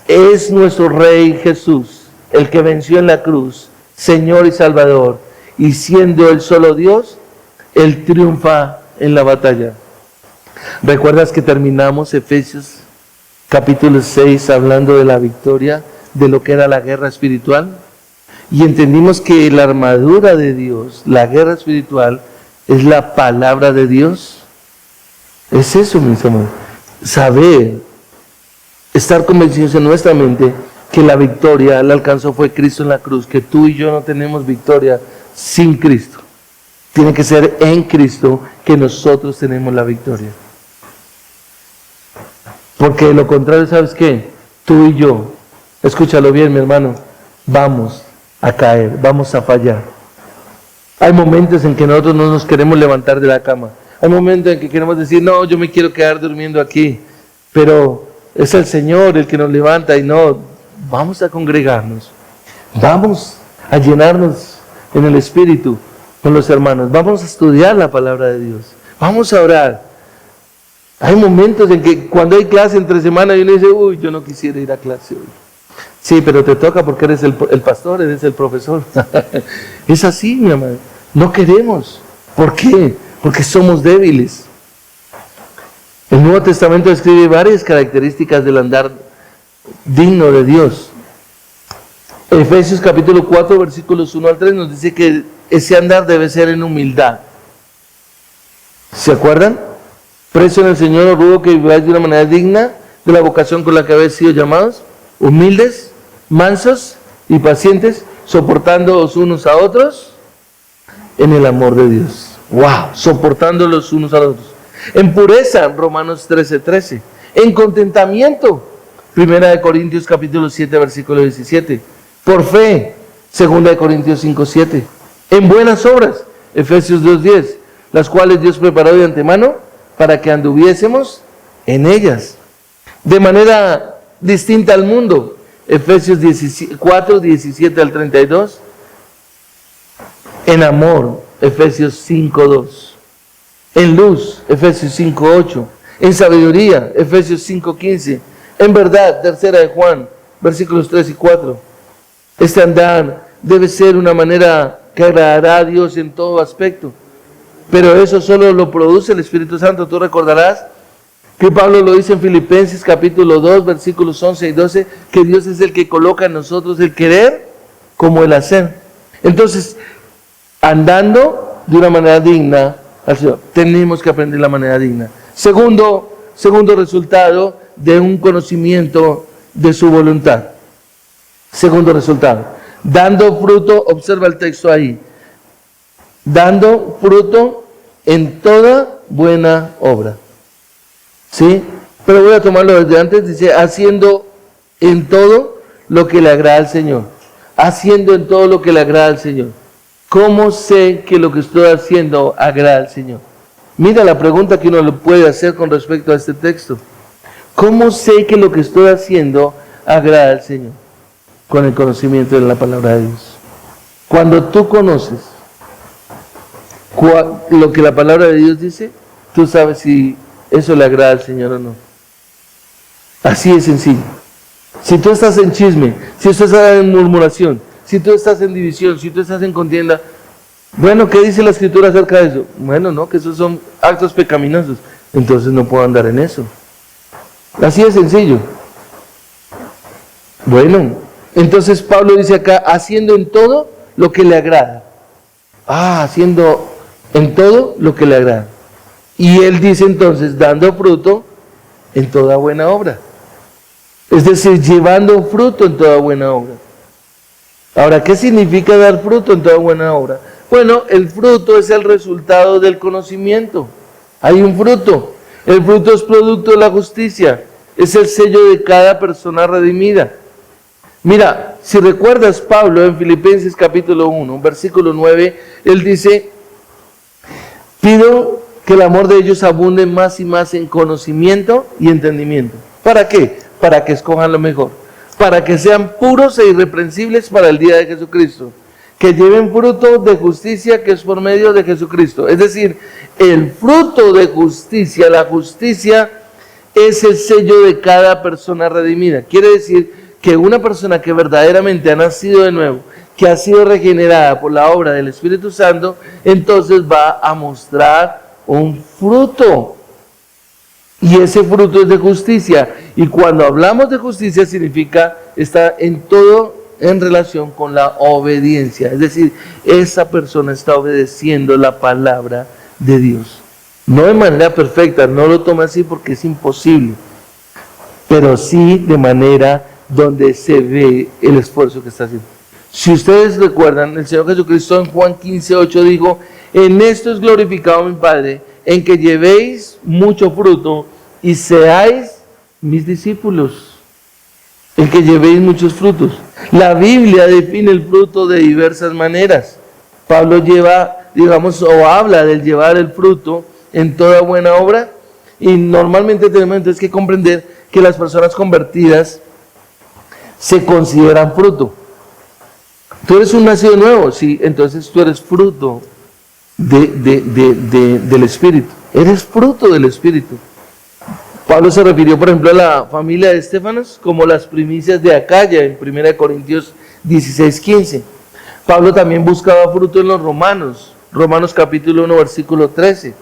Es nuestro Rey Jesús, el que venció en la cruz, Señor y Salvador, y siendo Él solo Dios, Él triunfa en la batalla. ¿Recuerdas que terminamos Efesios capítulo 6 hablando de la victoria, de lo que era la guerra espiritual? Y entendimos que la armadura de Dios, la guerra espiritual, es la palabra de Dios. Es eso, mis amados. Saber, estar convencidos en nuestra mente que la victoria la alcanzó fue Cristo en la cruz, que tú y yo no tenemos victoria sin Cristo. Tiene que ser en Cristo que nosotros tenemos la victoria. Porque de lo contrario, ¿sabes qué? Tú y yo Escúchalo bien, mi hermano. Vamos a caer, vamos a fallar. Hay momentos en que nosotros no nos queremos levantar de la cama. Hay momentos en que queremos decir, no, yo me quiero quedar durmiendo aquí. Pero es el Señor el que nos levanta y no, vamos a congregarnos. Vamos a llenarnos en el Espíritu con los hermanos. Vamos a estudiar la palabra de Dios. Vamos a orar. Hay momentos en que cuando hay clase entre semana y uno dice, uy, yo no quisiera ir a clase hoy. Sí, pero te toca porque eres el pastor, eres el profesor. Es así, mi amado. No queremos. ¿Por qué? Porque somos débiles. El Nuevo Testamento describe varias características del andar digno de Dios. Efesios capítulo 4, versículos 1 al 3 nos dice que ese andar debe ser en humildad. ¿Se acuerdan? Preso en el Señor, os ruego que viváis de una manera digna de la vocación con la que habéis sido llamados, humildes, mansos y pacientes, soportándoos unos a otros en el amor de Dios. ¡Wow! Soportando los unos a los otros. En pureza, Romanos 13:13. En contentamiento, 1 Corintios capítulo 7, versículo 17. Por fe, 2 Corintios 5:7. En buenas obras, Efesios 2:10, las cuales Dios preparó de antemano para que anduviésemos en ellas. De manera distinta al mundo, Efesios 4:17 al 32. En amor, Efesios 5:2. En luz, Efesios 5:8. En sabiduría, Efesios 5:15. En verdad, 3 de Juan, versículos 3 y 4. Este andar debe ser una manera que agradará a Dios en todo aspecto. Pero eso solo lo produce el Espíritu Santo. Tú recordarás que Pablo lo dice en Filipenses capítulo 2, versículos 11 y 12, que Dios es el que coloca en nosotros el querer como el hacer. Entonces, andando de una manera digna al Señor, tenemos que aprender la manera digna. Segundo resultado de un conocimiento de su voluntad. Segundo resultado, dando fruto, observa el texto ahí, dando fruto en toda buena obra. ¿Sí? Pero voy a tomarlo desde antes, dice, haciendo en todo lo que le agrada al Señor. Haciendo en todo lo que le agrada al Señor. ¿Cómo sé que lo que estoy haciendo agrada al Señor? Mira la pregunta que uno le puede hacer con respecto a este texto. ¿Cómo sé que lo que estoy haciendo agrada al Señor? Con el conocimiento de la palabra de Dios. Cuando tú conoces lo que la palabra de Dios dice, tú sabes si eso le agrada al Señor o no. Así es sencillo. Si tú estás en chisme, si tú estás en murmuración, si tú estás en división, si tú estás en contienda, bueno, ¿qué dice la Escritura acerca de eso? Bueno, no, que esos son actos pecaminosos. Entonces no puedo andar en eso. Así es sencillo. Bueno, entonces Pablo dice acá, haciendo en todo lo que le agrada. Haciendo en todo lo que le agrada. Y él dice entonces, dando fruto en toda buena obra. Es decir, llevando fruto en toda buena obra. Ahora, ¿qué significa dar fruto en toda buena obra? Bueno, el fruto es el resultado del conocimiento. Hay un fruto. El fruto es producto de la justicia. Es el sello de cada persona redimida. Mira, si recuerdas Pablo en Filipenses capítulo 1, versículo 9, él dice, pido que el amor de ellos abunde más y más en conocimiento y entendimiento. ¿Para qué? Para que escojan lo mejor. Para que sean puros e irreprensibles para el día de Jesucristo. Que lleven fruto de justicia que es por medio de Jesucristo. Es decir, el fruto de justicia, la justicia es el sello de cada persona redimida. Quiere decir que una persona que verdaderamente ha nacido de nuevo, que ha sido regenerada por la obra del Espíritu Santo, entonces va a mostrar un fruto. Y ese fruto es de justicia. Y cuando hablamos de justicia significa está en todo en relación con la obediencia. Es decir, esa persona está obedeciendo la palabra de Dios. No de manera perfecta, no lo tome así porque es imposible. Pero sí de manera donde se ve el esfuerzo que está haciendo. Si ustedes recuerdan, el Señor Jesucristo en Juan 15:8 dijo, en esto es glorificado mi Padre, en que llevéis mucho fruto y seáis mis discípulos. el que llevéis muchos frutos. La Biblia define el fruto de diversas maneras. Pablo lleva, digamos, o habla del llevar el fruto en toda buena obra, y normalmente tenemos entonces que comprender que las personas convertidas se consideran fruto. Tú eres un nacido nuevo, sí, entonces tú eres fruto del Espíritu. Eres fruto del Espíritu. Pablo se refirió, por ejemplo, a la familia de Estéfanos como las primicias de Acaya, en 1 Corintios 16:15. Pablo también buscaba fruto en los romanos, Romanos capítulo 1, versículo 13.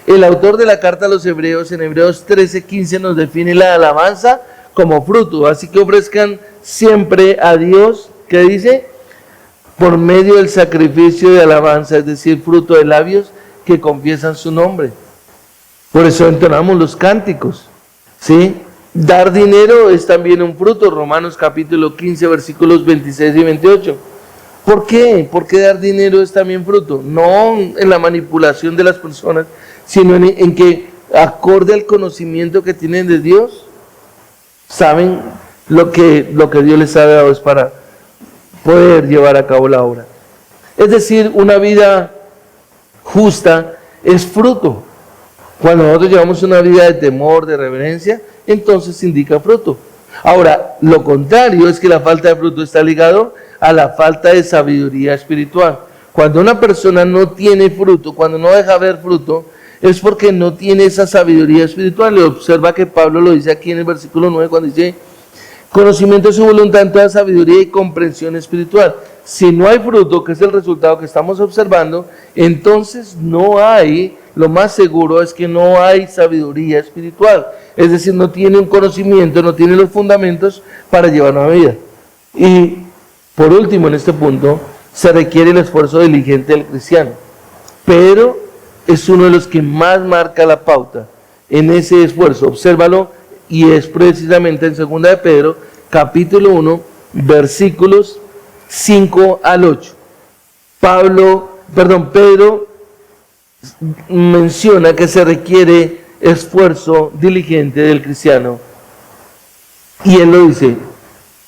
El autor de la carta a los Hebreos, en Hebreos 13:15, nos define la alabanza como fruto. Así que ofrezcan siempre a Dios, ¿qué dice? Por medio del sacrificio de alabanza, es decir, fruto de labios que confiesan su nombre. Por eso entonamos los cánticos, ¿sí? Dar dinero es también un fruto, Romanos capítulo 15, versículos 26 y 28. ¿Por qué? ¿Por qué dar dinero es también fruto? No en la manipulación de las personas, sino en que, acorde al conocimiento que tienen de Dios, saben lo que Dios les ha dado es para poder llevar a cabo la obra. Es decir, una vida justa es fruto. Cuando nosotros llevamos una vida de temor, de reverencia, entonces indica fruto. Ahora, lo contrario es que la falta de fruto está ligado a la falta de sabiduría espiritual. Cuando una persona no tiene fruto, cuando no deja ver fruto, es porque no tiene esa sabiduría espiritual. Le observa que Pablo lo dice aquí en el versículo 9 cuando dice: conocimiento de su voluntad en toda sabiduría y comprensión espiritual. Si no hay fruto, que es el resultado que estamos observando, entonces no hay, lo más seguro es que no hay sabiduría espiritual. Es decir, no tiene un conocimiento, no tiene los fundamentos para llevar una vida. Y por último, en este punto, se requiere el esfuerzo diligente del cristiano. Pedro es uno de los que más marca la pauta en ese esfuerzo. Obsérvalo, y es precisamente en 2 de Pedro, capítulo 1, versículos 5 al 8. Pedro menciona que se requiere esfuerzo diligente del cristiano. Y él lo dice: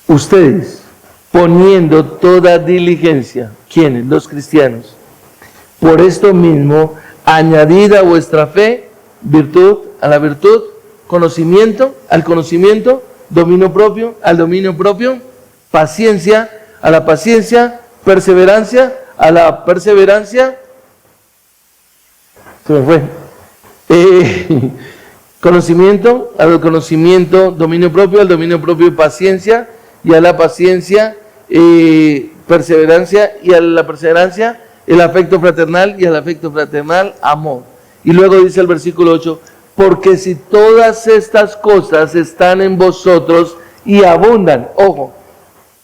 ustedes, poniendo toda diligencia, ¿quiénes? Los cristianos. Por esto mismo, añadid a vuestra fe virtud, a la virtud conocimiento, al conocimiento dominio propio, al dominio propio paciencia, a la paciencia perseverancia, a la perseverancia se me fue conocimiento, al conocimiento dominio propio, al dominio propio paciencia, y a la paciencia perseverancia, y a la perseverancia el afecto fraternal, y al afecto fraternal amor. Y luego dice el versículo 8: porque si todas estas cosas están en vosotros y abundan, ojo,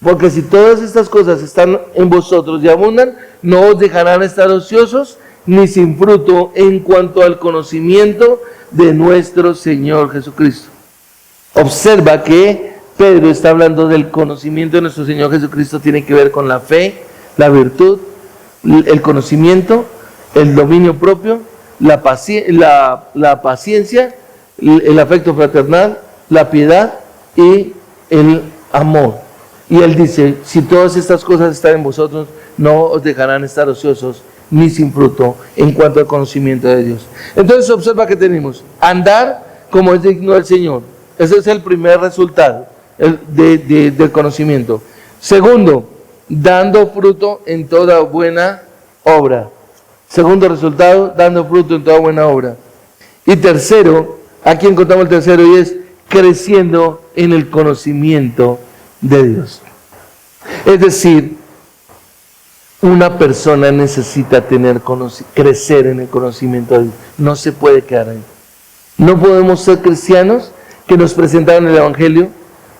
porque si todas estas cosas están en vosotros y abundan, no os dejarán estar ociosos ni sin fruto en cuanto al conocimiento de nuestro Señor Jesucristo. Observa que Pedro está hablando del conocimiento de nuestro Señor Jesucristo, tiene que ver con la fe, la virtud, el conocimiento, el dominio propio, la paciencia, el afecto fraternal, la piedad y el amor. Y él dice: si todas estas cosas están en vosotros, no os dejarán estar ociosos ni sin fruto en cuanto al conocimiento de Dios. Entonces observa que tenemos: andar como es digno del Señor. Ese es el primer resultado del conocimiento. Segundo, dando fruto en toda buena obra. Segundo resultado, dando fruto en toda buena obra. Y tercero, aquí encontramos el tercero, y es creciendo en el conocimiento de Dios. Es decir, una persona necesita crecer en el conocimiento de Dios. No se puede quedar ahí. No podemos ser cristianos que nos presentaron el Evangelio,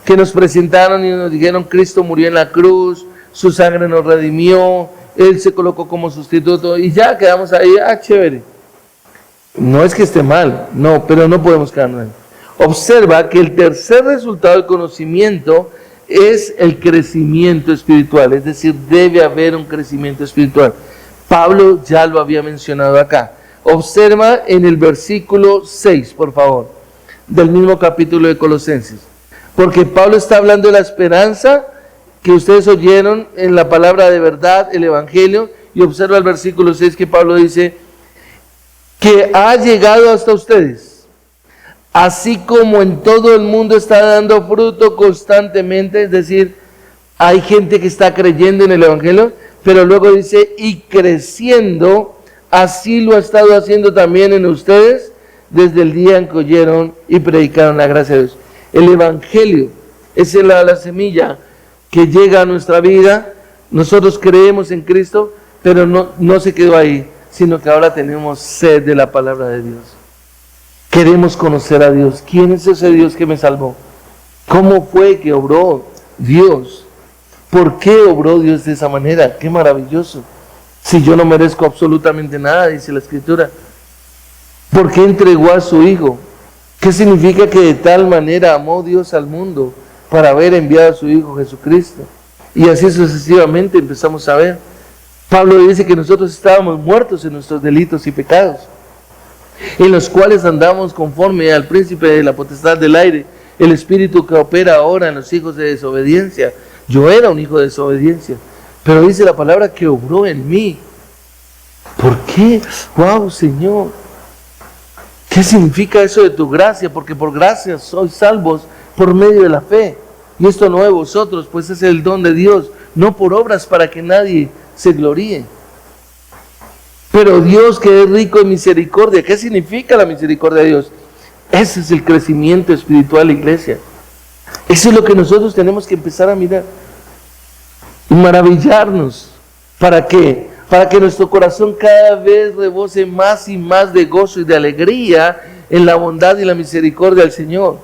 que nos presentaron y nos dijeron: Cristo murió en la cruz, su sangre nos redimió, Él se colocó como sustituto, y ya quedamos ahí, chévere. No es que esté mal, no, pero no podemos quedarnos ahí. Observa que el tercer resultado del conocimiento es el crecimiento espiritual, es decir, debe haber un crecimiento espiritual. Pablo ya lo había mencionado acá. Observa en el versículo 6, por favor, del mismo capítulo de Colosenses. Porque Pablo está hablando de la esperanza que ustedes oyeron en la palabra de verdad, el Evangelio, y observa el versículo 6 que Pablo dice, que ha llegado hasta ustedes, así como en todo el mundo está dando fruto constantemente, es decir, hay gente que está creyendo en el Evangelio, pero luego dice, y creciendo, así lo ha estado haciendo también en ustedes, desde el día en que oyeron y predicaron la gracia de Dios. El Evangelio es la semilla que llega a nuestra vida. Nosotros creemos en Cristo, pero no se quedó ahí, sino que ahora tenemos sed de la palabra de Dios. Queremos conocer a Dios. ¿Quién es ese Dios que me salvó? ¿Cómo fue que obró Dios? ¿Por qué obró Dios de esa manera? ¡Qué maravilloso! Si yo no merezco absolutamente nada, dice la Escritura. ¿Por qué entregó a su Hijo? ¿Qué significa que de tal manera amó Dios al mundo para haber enviado a su Hijo Jesucristo? Y así sucesivamente empezamos a ver. Pablo dice que nosotros estábamos muertos en nuestros delitos y pecados, en los cuales andamos conforme al príncipe de la potestad del aire, el espíritu que opera ahora en los hijos de desobediencia. Yo era un hijo de desobediencia, pero dice la palabra que obró en mí. ¿Por qué? ¡Wow, Señor! ¿Qué significa eso de tu gracia? Porque por gracia sois salvos por medio de la fe. Y esto no de vosotros, pues es el don de Dios, no por obras para que nadie se gloríe. Pero Dios, que es rico en misericordia. ¿Qué significa la misericordia de Dios? Ese es el crecimiento espiritual, iglesia. Eso es lo que nosotros tenemos que empezar a mirar y maravillarnos. ¿Para qué? Para que nuestro corazón cada vez rebose más y más de gozo y de alegría en la bondad y la misericordia del Señor.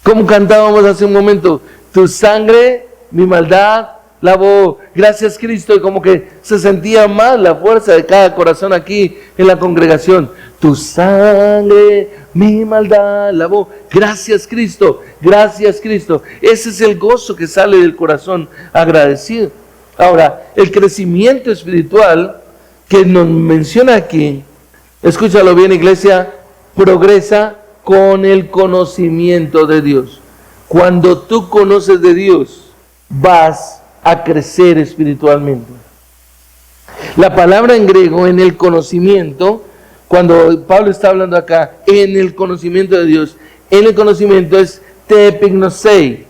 Como cantábamos hace un momento, tu sangre, mi maldad, lavó, gracias Cristo, y como que se sentía más la fuerza de cada corazón aquí en la congregación. Tu sangre, mi maldad, lavó, gracias Cristo, gracias Cristo. Ese es el gozo que sale del corazón agradecido. Ahora, el crecimiento espiritual que nos menciona aquí, escúchalo bien, iglesia, progresa con el conocimiento de Dios. Cuando tú conoces de Dios, vas a crecer espiritualmente. La palabra en griego, en el conocimiento, cuando Pablo está hablando acá, en el conocimiento de Dios, en el conocimiento es tepignosei,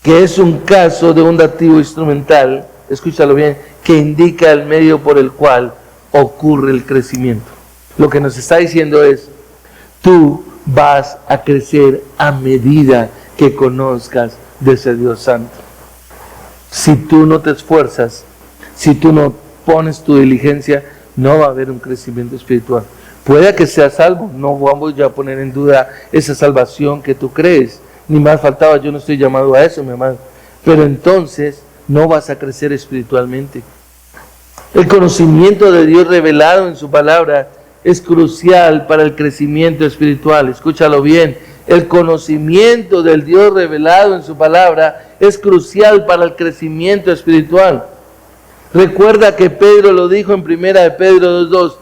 que es un caso de un dativo instrumental, escúchalo bien, que indica el medio por el cual ocurre el crecimiento. Lo que nos está diciendo es, tú vas a crecer a medida que conozcas de ese Dios Santo. Si tú no te esfuerzas, si tú no pones tu diligencia, no va a haber un crecimiento espiritual. Puede que seas salvo, no vamos ya a poner en duda esa salvación que tú crees, ni más faltaba, yo no estoy llamado a eso, mi amado, pero entonces no vas a crecer espiritualmente. El conocimiento de Dios revelado en su palabra es crucial para el crecimiento espiritual. Escúchalo bien, el conocimiento del Dios revelado en su palabra es crucial para el crecimiento espiritual. Recuerda que Pedro lo dijo en 1 de Pedro 2:2,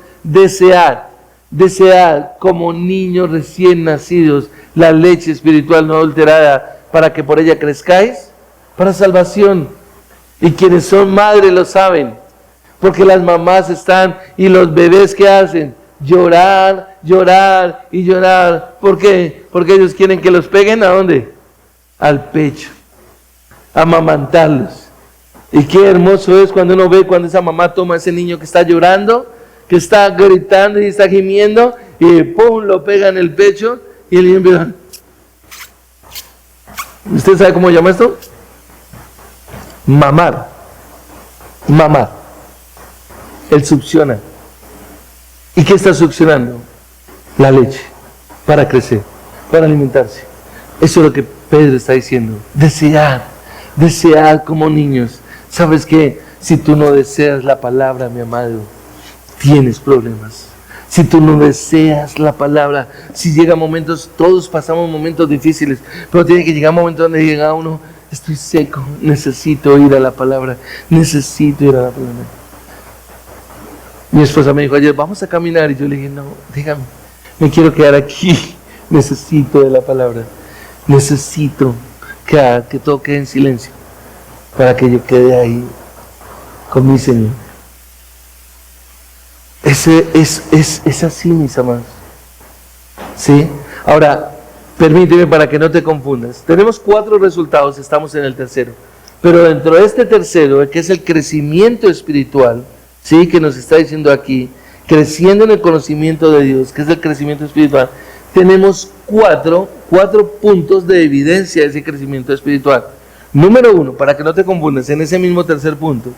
desead como niños recién nacidos la leche espiritual no adulterada, para que por ella crezcáis para salvación. Y quienes son madres lo saben, porque las mamás están y los bebés ¿qué hacen? Llorar, llorar y llorar. ¿Por qué? Porque ellos quieren que los peguen ¿a dónde? Al pecho, amamantarlos. Y qué hermoso es cuando uno ve cuando esa mamá toma a ese niño que está llorando, que está gritando y está gimiendo, y ¡pum!, lo pega en el pecho, y el niño empieza. ¿Usted sabe cómo llama esto? Mamar. Mamar. Él succiona. ¿Y qué está succionando? La leche, para crecer, para alimentarse. Eso es lo que Pedro está diciendo. Desead como niños. ¿Sabes qué? Si tú no deseas la palabra, mi amado, tienes problemas. Si tú no deseas la palabra, si llegan momentos, todos pasamos momentos difíciles, pero tiene que llegar un momento donde llega uno, estoy seco, necesito ir a la palabra, necesito ir a la palabra. Mi esposa me dijo ayer, vamos a caminar, y yo le dije, no, dígame, me quiero quedar aquí, necesito de la palabra. Necesito que todo quede en silencio para que yo quede ahí con mi Señor. Es así, mis amados. ¿Sí? Ahora, permíteme para que no te confundas. Tenemos 4 resultados, estamos en el tercero. Pero dentro de este tercero, que es el crecimiento espiritual, ¿sí? Que nos está diciendo aquí, creciendo en el conocimiento de Dios, que es el crecimiento espiritual, tenemos cuatro puntos de evidencia de ese crecimiento espiritual. Número 1, para que no te confundas, en ese mismo tercer punto,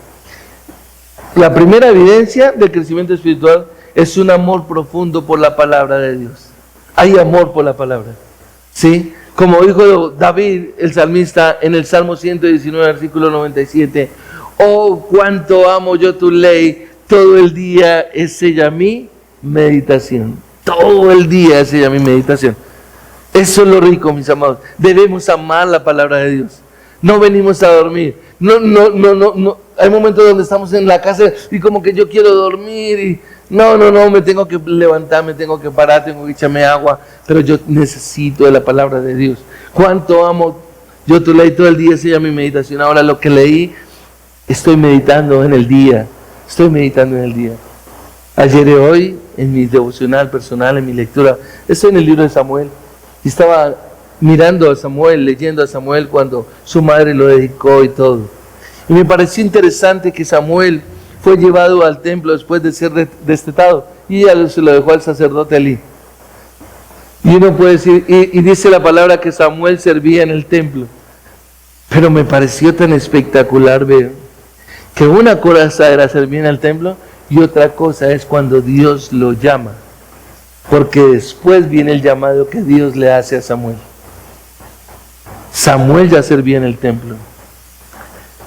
la primera evidencia del crecimiento espiritual es un amor profundo por la palabra de Dios. Hay amor por la palabra, ¿sí? Como dijo David, el salmista, en el Salmo 119, versículo 97, oh, cuánto amo yo tu ley, todo el día es ella mi meditación. Todo el día es ella mi meditación. Eso es lo rico, mis amados. Debemos amar la palabra de Dios. No venimos a dormir. No. Hay momentos donde estamos en la casa y como que yo quiero dormir y no, me tengo que levantar, me tengo que parar, tengo que echarme agua, pero yo necesito de la palabra de Dios. Cuánto amo yo tu ley, todo el día es ella mi meditación. Ahora lo que leí, estoy meditando en el día. Ayer y hoy, en mi devocional personal, en mi lectura, estoy en el libro de Samuel y estaba mirando a Samuel, leyendo a Samuel cuando su madre lo dedicó y todo. Y me pareció interesante que Samuel fue llevado al templo después de ser destetado y ella se lo dejó al sacerdote Elí. Y uno puede decir, y dice la palabra que Samuel servía en el templo. Pero me pareció tan espectacular ver que una cosa era servir en el templo y otra cosa es cuando Dios lo llama. Porque después viene el llamado que Dios le hace a Samuel. Samuel ya servía en el templo.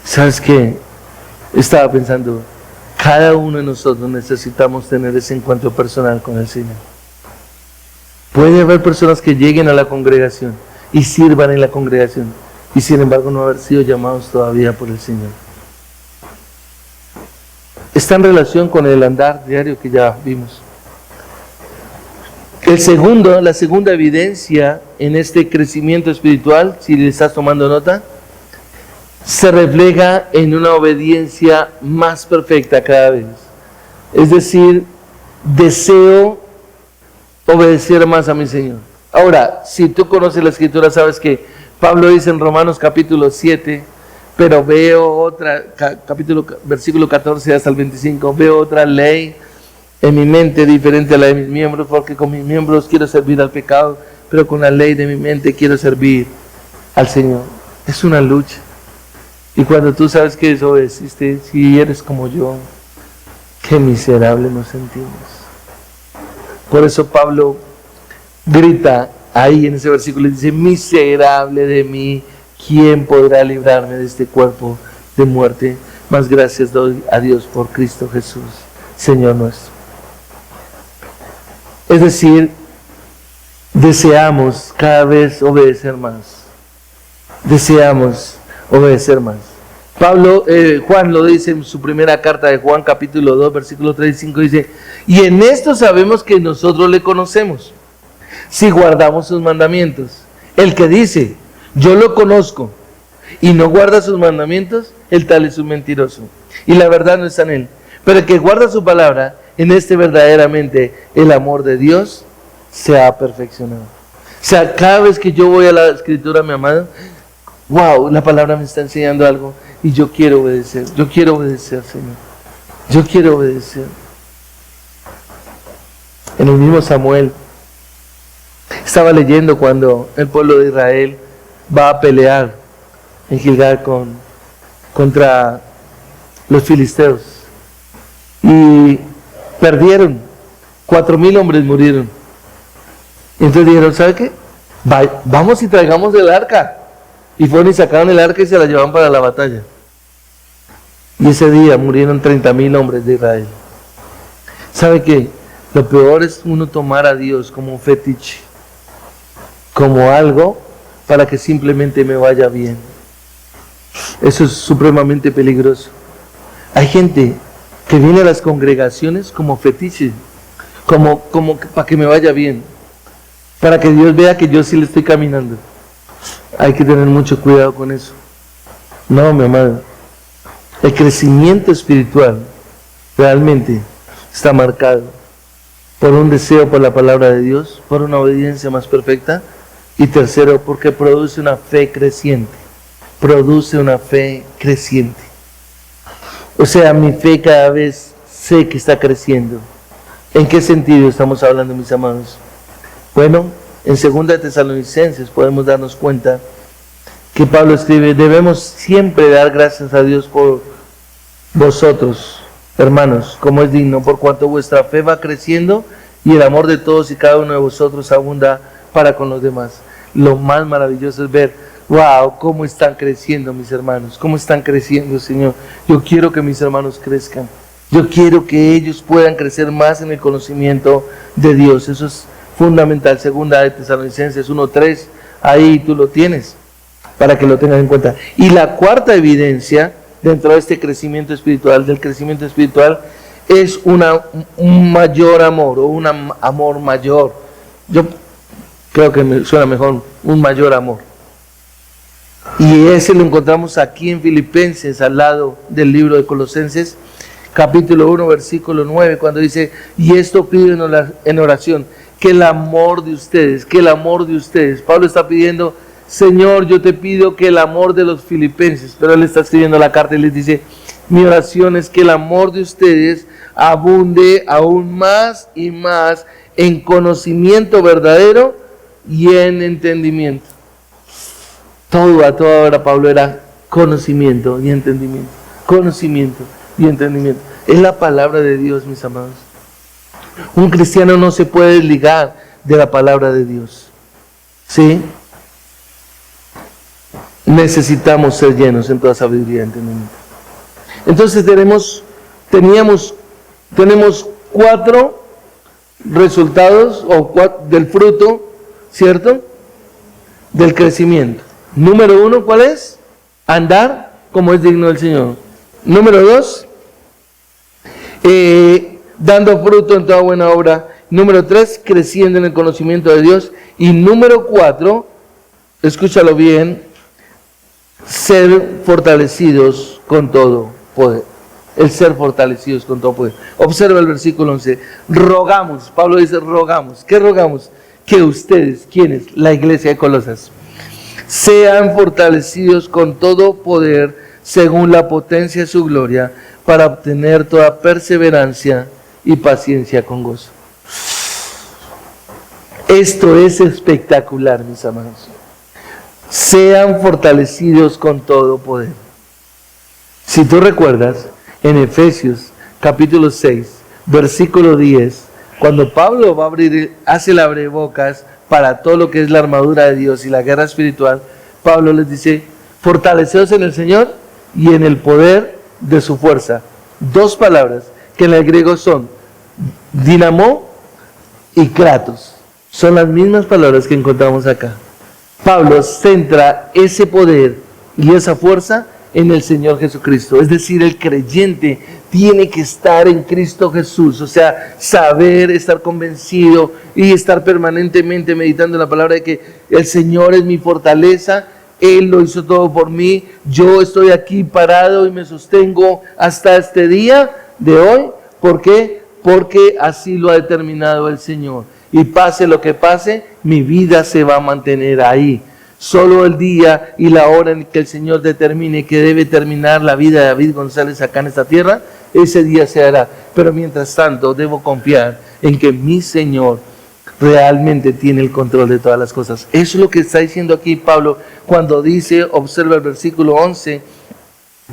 ¿Sabes qué? Estaba pensando, cada uno de nosotros necesitamos tener ese encuentro personal con el Señor. Puede haber personas que lleguen a la congregación y sirvan en la congregación y sin embargo no haber sido llamados todavía por el Señor. Está en relación con el andar diario que ya vimos. La segunda evidencia en este crecimiento espiritual, si le estás tomando nota, se refleja en una obediencia más perfecta cada vez. Es decir, deseo obedecer más a mi Señor. Ahora, si tú conoces la Escritura, sabes que Pablo dice en Romanos capítulo 7, pero veo otra, versículo 14 hasta el 25, veo otra ley en mi mente diferente a la de mis miembros, porque con mis miembros quiero servir al pecado, pero con la ley de mi mente quiero servir al Señor. Es una lucha. Y cuando tú sabes que desobedeciste, si eres como yo, qué miserable nos sentimos. Por eso Pablo grita ahí en ese versículo y dice, miserable de mí, ¿quién podrá librarme de este cuerpo de muerte? Más gracias doy a Dios por Cristo Jesús, Señor nuestro. Es decir, deseamos cada vez obedecer más. Deseamos obedecer más. Juan lo dice en su primera carta de Juan, capítulo 2, versículo 3 y 5, dice, y en esto sabemos que nosotros le conocemos, si guardamos sus mandamientos. El que dice, yo lo conozco, y no guarda sus mandamientos, el tal es un mentiroso, y la verdad no está en él. Pero el que guarda su palabra, en este verdaderamente el amor de Dios se ha perfeccionado. O sea, cada vez que yo voy a la Escritura, mi amado, wow, la palabra me está enseñando algo y yo quiero obedecer, Señor. Yo quiero obedecer. En el mismo Samuel, estaba leyendo cuando el pueblo de Israel va a pelear en Gilgal contra los filisteos. Y perdieron, 4,000 hombres murieron. Y entonces dijeron, ¿sabe qué? Vamos y traigamos el arca. Y fueron y sacaron el arca y se la llevaban para la batalla. Y ese día murieron 30,000 hombres de Israel. ¿Sabe qué? Lo peor es uno tomar a Dios como un fetiche, como algo para que simplemente me vaya bien. Eso es supremamente peligroso. Hay gente que viene a las congregaciones como fetiche, como para que me vaya bien, para que Dios vea que yo sí le estoy caminando. Hay que tener mucho cuidado con eso. No, mi amado. El crecimiento espiritual realmente está marcado por un deseo por la palabra de Dios, por una obediencia más perfecta, y tercero, porque produce una fe creciente. Produce una fe creciente. O sea, mi fe cada vez sé que está creciendo. ¿En qué sentido estamos hablando, mis amados? Bueno, en 2 Tesalonicenses podemos darnos cuenta que Pablo escribe: debemos siempre dar gracias a Dios por vosotros, hermanos, como es digno, por cuanto vuestra fe va creciendo y el amor de todos y cada uno de vosotros abunda para con los demás. Lo más maravilloso es ver, wow, cómo están creciendo mis hermanos, cómo están creciendo, Señor. Yo quiero que mis hermanos crezcan. Yo quiero que ellos puedan crecer más en el conocimiento de Dios. Eso es fundamental. 2 Tesalonicenses 1:3, ahí tú lo tienes, para que lo tengas en cuenta. Y la cuarta evidencia dentro de este crecimiento espiritual, del crecimiento espiritual, es un mayor amor, o un amor mayor. Yo creo que me suena mejor, un mayor amor. Y ese lo encontramos aquí en Filipenses, al lado del libro de Colosenses, capítulo 1, versículo 9, cuando dice: y esto pido en oración, que el amor de ustedes, Pablo está pidiendo: Señor, yo te pido que el amor de los filipenses, pero él está escribiendo la carta y les dice: mi oración es que el amor de ustedes abunde aún más y más en conocimiento verdadero y en entendimiento. Todo a toda hora, Pablo, era conocimiento y entendimiento. Conocimiento y entendimiento. Es la palabra de Dios, mis amados. Un cristiano no se puede desligar de la palabra de Dios. ¿Sí? Necesitamos ser llenos en toda sabiduría y entendimiento. Entonces tenemos 4 resultados del fruto, ¿cierto? Del crecimiento. Número 1, ¿cuál es? Andar como es digno del Señor. Número 2, dando fruto en toda buena obra. Número 3, creciendo en el conocimiento de Dios. Y número 4, escúchalo bien, ser fortalecidos con todo poder. El ser fortalecidos con todo poder. Observa el versículo 11. Rogamos, Pablo dice rogamos. ¿Qué rogamos? Que ustedes, ¿quiénes? La iglesia de Colosas, sean fortalecidos con todo poder según la potencia de su gloria, para obtener toda perseverancia y paciencia con gozo. Esto es espectacular, mis amados. Sean fortalecidos con todo poder. Si tú recuerdas, en Efesios capítulo 6, versículo 10, cuando Pablo va a hace el abrebocas para todo lo que es la armadura de Dios y la guerra espiritual, Pablo les dice: fortaleceos en el Señor y en el poder de su fuerza. 2 palabras que en el griego son dinamó y kratos. Son las mismas palabras que encontramos acá. Pablo centra ese poder y esa fuerza en el Señor Jesucristo. Es decir, el creyente tiene que estar en Cristo Jesús. O sea, saber, estar convencido y estar permanentemente meditando en la palabra de que el Señor es mi fortaleza. Él lo hizo todo por mí. Yo estoy aquí parado y me sostengo hasta este día de hoy. ¿Por qué? Porque así lo ha determinado el Señor. Y pase lo que pase, mi vida se va a mantener ahí. Solo el día y la hora en que el Señor determine que debe terminar la vida de David González acá en esta tierra, ese día se hará. Pero mientras tanto debo confiar en que mi Señor realmente tiene el control de todas las cosas. Eso es lo que está diciendo aquí Pablo cuando dice, observa el versículo 11,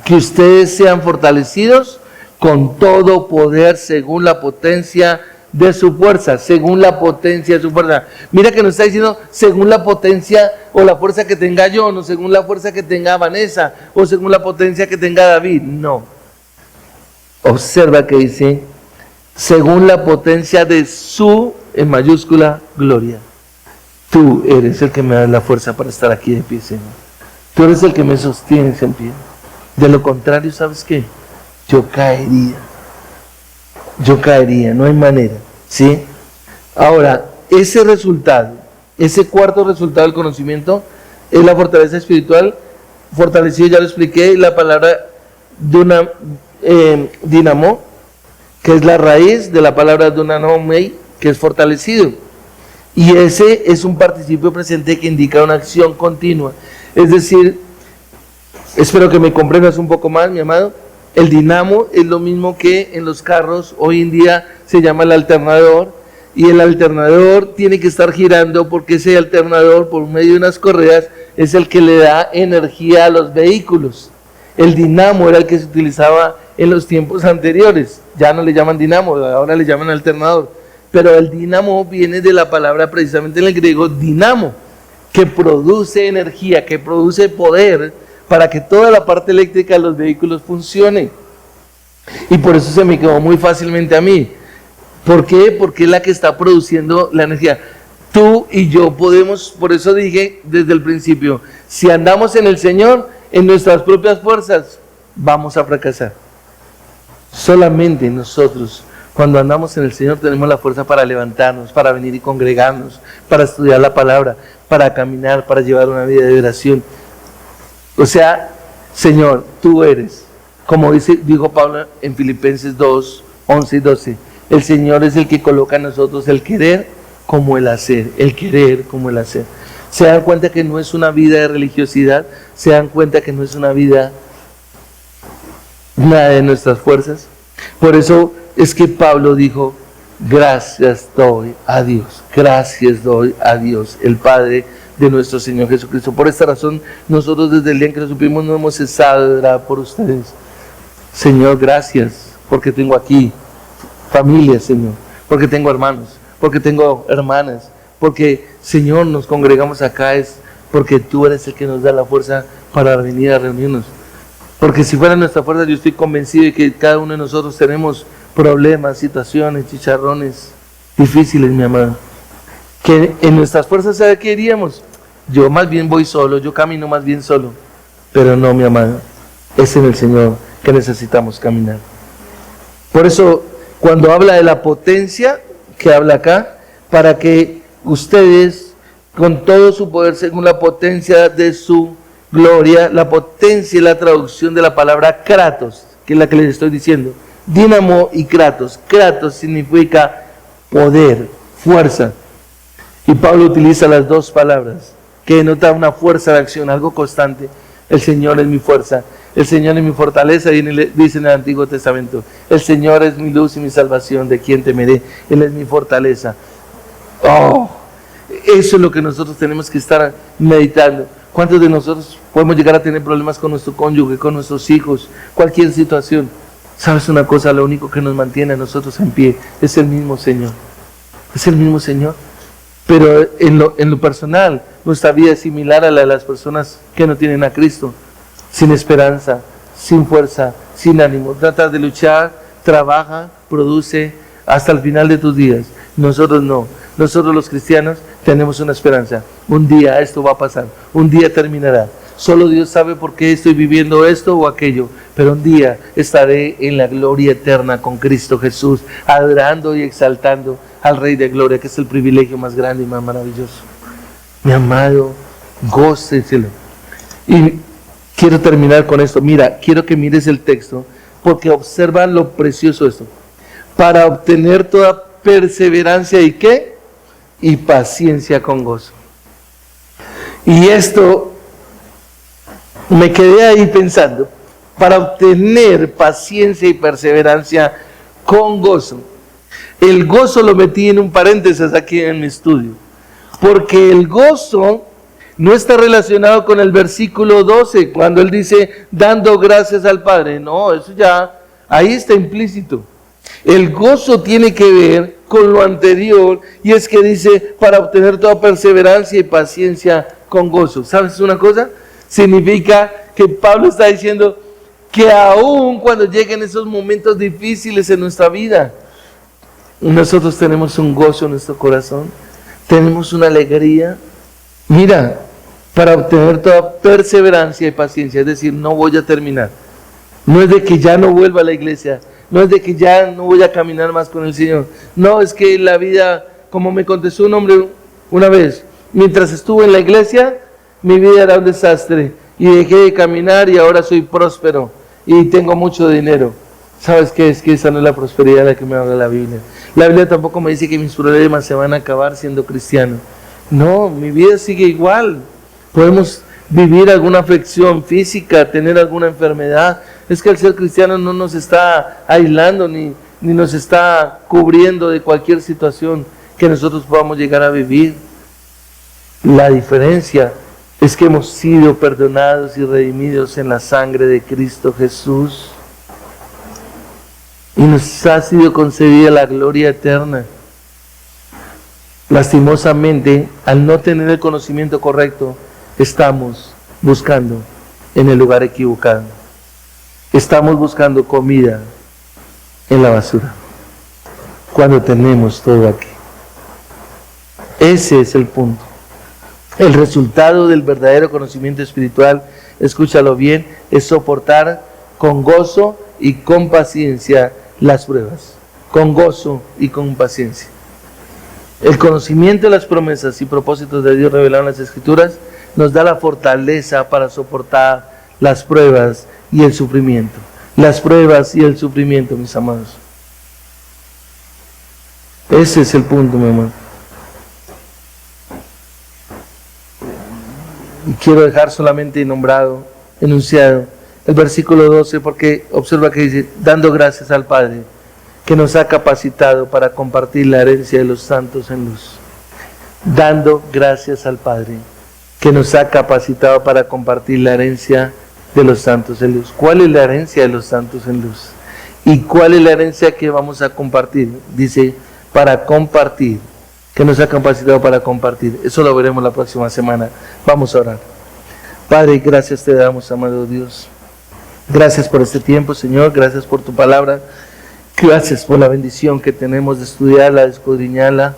que ustedes sean fortalecidos con todo poder según la potencia de su fuerza, según la potencia de su fuerza. Mira que nos está diciendo según la potencia o la fuerza que tenga yo, no según la fuerza que tenga Vanessa o según la potencia que tenga David, no. Observa que dice según la potencia de su, en mayúscula, gloria. Tú eres el que me da la fuerza para estar aquí de pie, Señor. Tú eres el que me sostienes en pie. De lo contrario, ¿sabes qué? Yo caería, no hay manera, ¿sí? Ahora, ese resultado, ese cuarto resultado del conocimiento, es la fortaleza espiritual. Fortalecido, ya lo expliqué, la palabra dinamo, que es la raíz de la palabra dunanomei, que es fortalecido. Y ese es un participio presente que indica una acción continua. Es decir, espero que me comprendas un poco más, mi amado. El dinamo es lo mismo que en los carros hoy en día se llama el alternador, y el alternador tiene que estar girando porque ese alternador, por medio de unas correas, es el que le da energía a los vehículos. El dinamo era el que se utilizaba en los tiempos anteriores, ya no le llaman dinamo, ahora le llaman alternador, pero el dinamo viene de la palabra precisamente en el griego dinamo, que produce energía, que produce poder para que toda la parte eléctrica de los vehículos funcione. Y por eso se me quedó muy fácilmente a mí. ¿Por qué? Porque es la que está produciendo la energía. Tú y yo podemos, por eso dije desde el principio, si andamos en el Señor, en nuestras propias fuerzas, vamos a fracasar. Solamente nosotros, cuando andamos en el Señor, tenemos la fuerza para levantarnos, para venir y congregarnos, para estudiar la palabra, para caminar, para llevar una vida de oración. O sea, Señor, tú eres, como dijo Pablo en Filipenses 2, 11 y 12, el Señor es el que coloca en nosotros el querer como el hacer, el querer como el hacer. ¿Se dan cuenta que no es una vida de religiosidad? ¿Se dan cuenta que no es una vida nada de nuestras fuerzas? Por eso es que Pablo dijo, gracias doy a Dios, el Padre de nuestro Señor Jesucristo. Por esta razón, nosotros desde el día en que lo supimos no hemos cesado de orar por ustedes. Señor, gracias, porque tengo aquí familia, Señor, porque tengo hermanos, porque tengo hermanas, porque, Señor, nos congregamos acá es porque tú eres el que nos da la fuerza para venir a reunirnos. Porque si fuera nuestra fuerza, yo estoy convencido de que cada uno de nosotros tenemos problemas, situaciones, chicharrones difíciles, mi amado. Que en nuestras fuerzas, ¿sabe qué diríamos? Yo más bien voy solo, yo camino más bien solo. Pero no, mi amado, es en el Señor que necesitamos caminar. Por eso, cuando habla de la potencia que habla acá, para que ustedes, con todo su poder, según la potencia de su gloria, la potencia es la traducción de la palabra kratos, que es la que les estoy diciendo. Dínamo y kratos. Kratos significa poder, fuerza. Y Pablo utiliza las dos palabras, que denota una fuerza de acción, algo constante. El Señor es mi fuerza, el Señor es mi fortaleza, y dice en el Antiguo Testamento, el Señor es mi luz y mi salvación, ¿de quién temeré? Él es mi fortaleza. Oh, eso es lo que nosotros tenemos que estar meditando. ¿Cuántos de nosotros podemos llegar a tener problemas con nuestro cónyuge, con nuestros hijos, cualquier situación? ¿Sabes una cosa? Lo único que nos mantiene a nosotros en pie es el mismo Señor. Es el mismo Señor. Pero en lo personal, nuestra vida es similar a la de las personas que no tienen a Cristo. Sin esperanza, sin fuerza, sin ánimo. Trata de luchar, trabaja, produce hasta el final de tus días. Nosotros no. Nosotros los cristianos tenemos una esperanza. Un día esto va a pasar. Un día terminará. Solo Dios sabe por qué estoy viviendo esto o aquello. Pero un día estaré en la gloria eterna con Cristo Jesús, adorando y exaltando al Rey de Gloria, que es el privilegio más grande y más maravilloso. Mi amado, góceselo. Y quiero terminar con esto. Mira, quiero que mires el texto, porque observa lo precioso de esto. Para obtener toda perseverancia y ¿qué? Y paciencia con gozo. Y esto me quedé ahí pensando. Para obtener paciencia y perseverancia con gozo. El gozo lo metí en un paréntesis aquí en mi estudio, porque el gozo no está relacionado con el versículo 12, cuando él dice, dando gracias al Padre. No, eso ya, ahí está implícito. El gozo tiene que ver con lo anterior, y es que dice, para obtener toda perseverancia y paciencia con gozo. ¿Sabes una cosa? Significa que Pablo está diciendo que aún cuando lleguen esos momentos difíciles en nuestra vida, nosotros tenemos un gozo en nuestro corazón, tenemos una alegría. Mira, para obtener toda perseverancia y paciencia, es decir, no voy a terminar. No es de que ya no vuelva a la iglesia, no es de que ya no voy a caminar más con el Señor. No, es que la vida, como me contestó un hombre una vez, mientras estuvo en la iglesia, mi vida era un desastre y dejé de caminar y ahora soy próspero y tengo mucho dinero. ¿Sabes qué? Es que esa no es la prosperidad de la que me habla la Biblia. La Biblia tampoco me dice que mis problemas se van a acabar siendo cristiano. No, mi vida sigue igual. Podemos vivir alguna aflicción física, tener alguna enfermedad. Es que el ser cristiano no nos está aislando ni nos está cubriendo de cualquier situación que nosotros podamos llegar a vivir. La diferencia es que hemos sido perdonados y redimidos en la sangre de Cristo Jesús. Y nos ha sido concedida la gloria eterna. Lastimosamente, al no tener el conocimiento correcto, estamos buscando en el lugar equivocado. Estamos buscando comida en la basura, cuando tenemos todo aquí. Ese es el punto. El resultado del verdadero conocimiento espiritual, escúchalo bien, es soportar con gozo y con paciencia las pruebas. Con gozo y con paciencia. El conocimiento de las promesas y propósitos de Dios revelados en las Escrituras nos da la fortaleza para soportar las pruebas y el sufrimiento. Las pruebas y el sufrimiento, mis amados. Ese es el punto, mi amor. Y quiero dejar solamente nombrado, enunciado, el versículo 12, porque observa que dice, dando gracias al Padre, que nos ha capacitado para compartir la herencia de los santos en luz. Dando gracias al Padre, que nos ha capacitado para compartir la herencia de los santos en luz. ¿Cuál es la herencia de los santos en luz? ¿Y cuál es la herencia que vamos a compartir? Dice, para compartir, que nos ha capacitado para compartir. Eso lo veremos la próxima semana. Vamos a orar. Padre, gracias te damos, amado Dios. Gracias por este tiempo, Señor. Gracias por tu palabra. Gracias por la bendición que tenemos de estudiarla, de escudriñarla.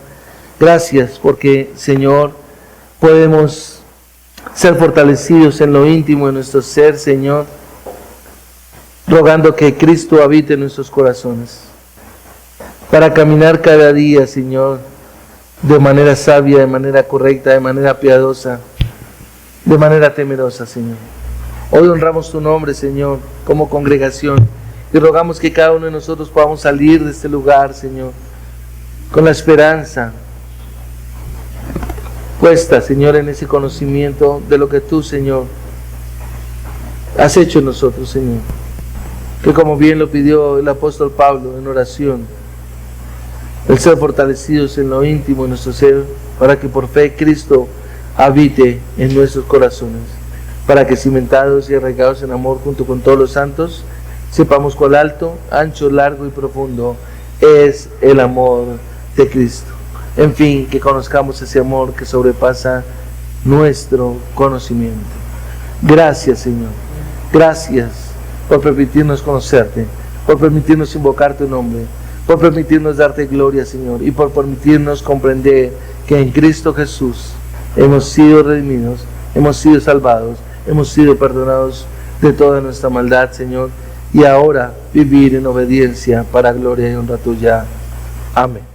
Gracias porque, Señor, podemos ser fortalecidos en lo íntimo de nuestro ser, Señor, rogando que Cristo habite en nuestros corazones, para caminar cada día, Señor, de manera sabia, de manera correcta, de manera piadosa, de manera temerosa, Señor. Hoy honramos tu nombre, Señor, como congregación, y rogamos que cada uno de nosotros podamos salir de este lugar, Señor, con la esperanza puesta, Señor, en ese conocimiento de lo que tú, Señor, has hecho en nosotros, Señor. Que como bien lo pidió el apóstol Pablo en oración, el ser fortalecidos en lo íntimo de nuestro ser, para que por fe Cristo habite en nuestros corazones, para que cimentados y arraigados en amor junto con todos los santos, sepamos cuál alto, ancho, largo y profundo es el amor de Cristo. En fin, que conozcamos ese amor que sobrepasa nuestro conocimiento. Gracias, Señor. Gracias por permitirnos conocerte, por permitirnos invocar tu nombre, por permitirnos darte gloria, Señor, y por permitirnos comprender que en Cristo Jesús hemos sido redimidos, hemos sido salvados, hemos sido perdonados de toda nuestra maldad, Señor, y ahora vivir en obediencia para gloria y honra tuya. Amén.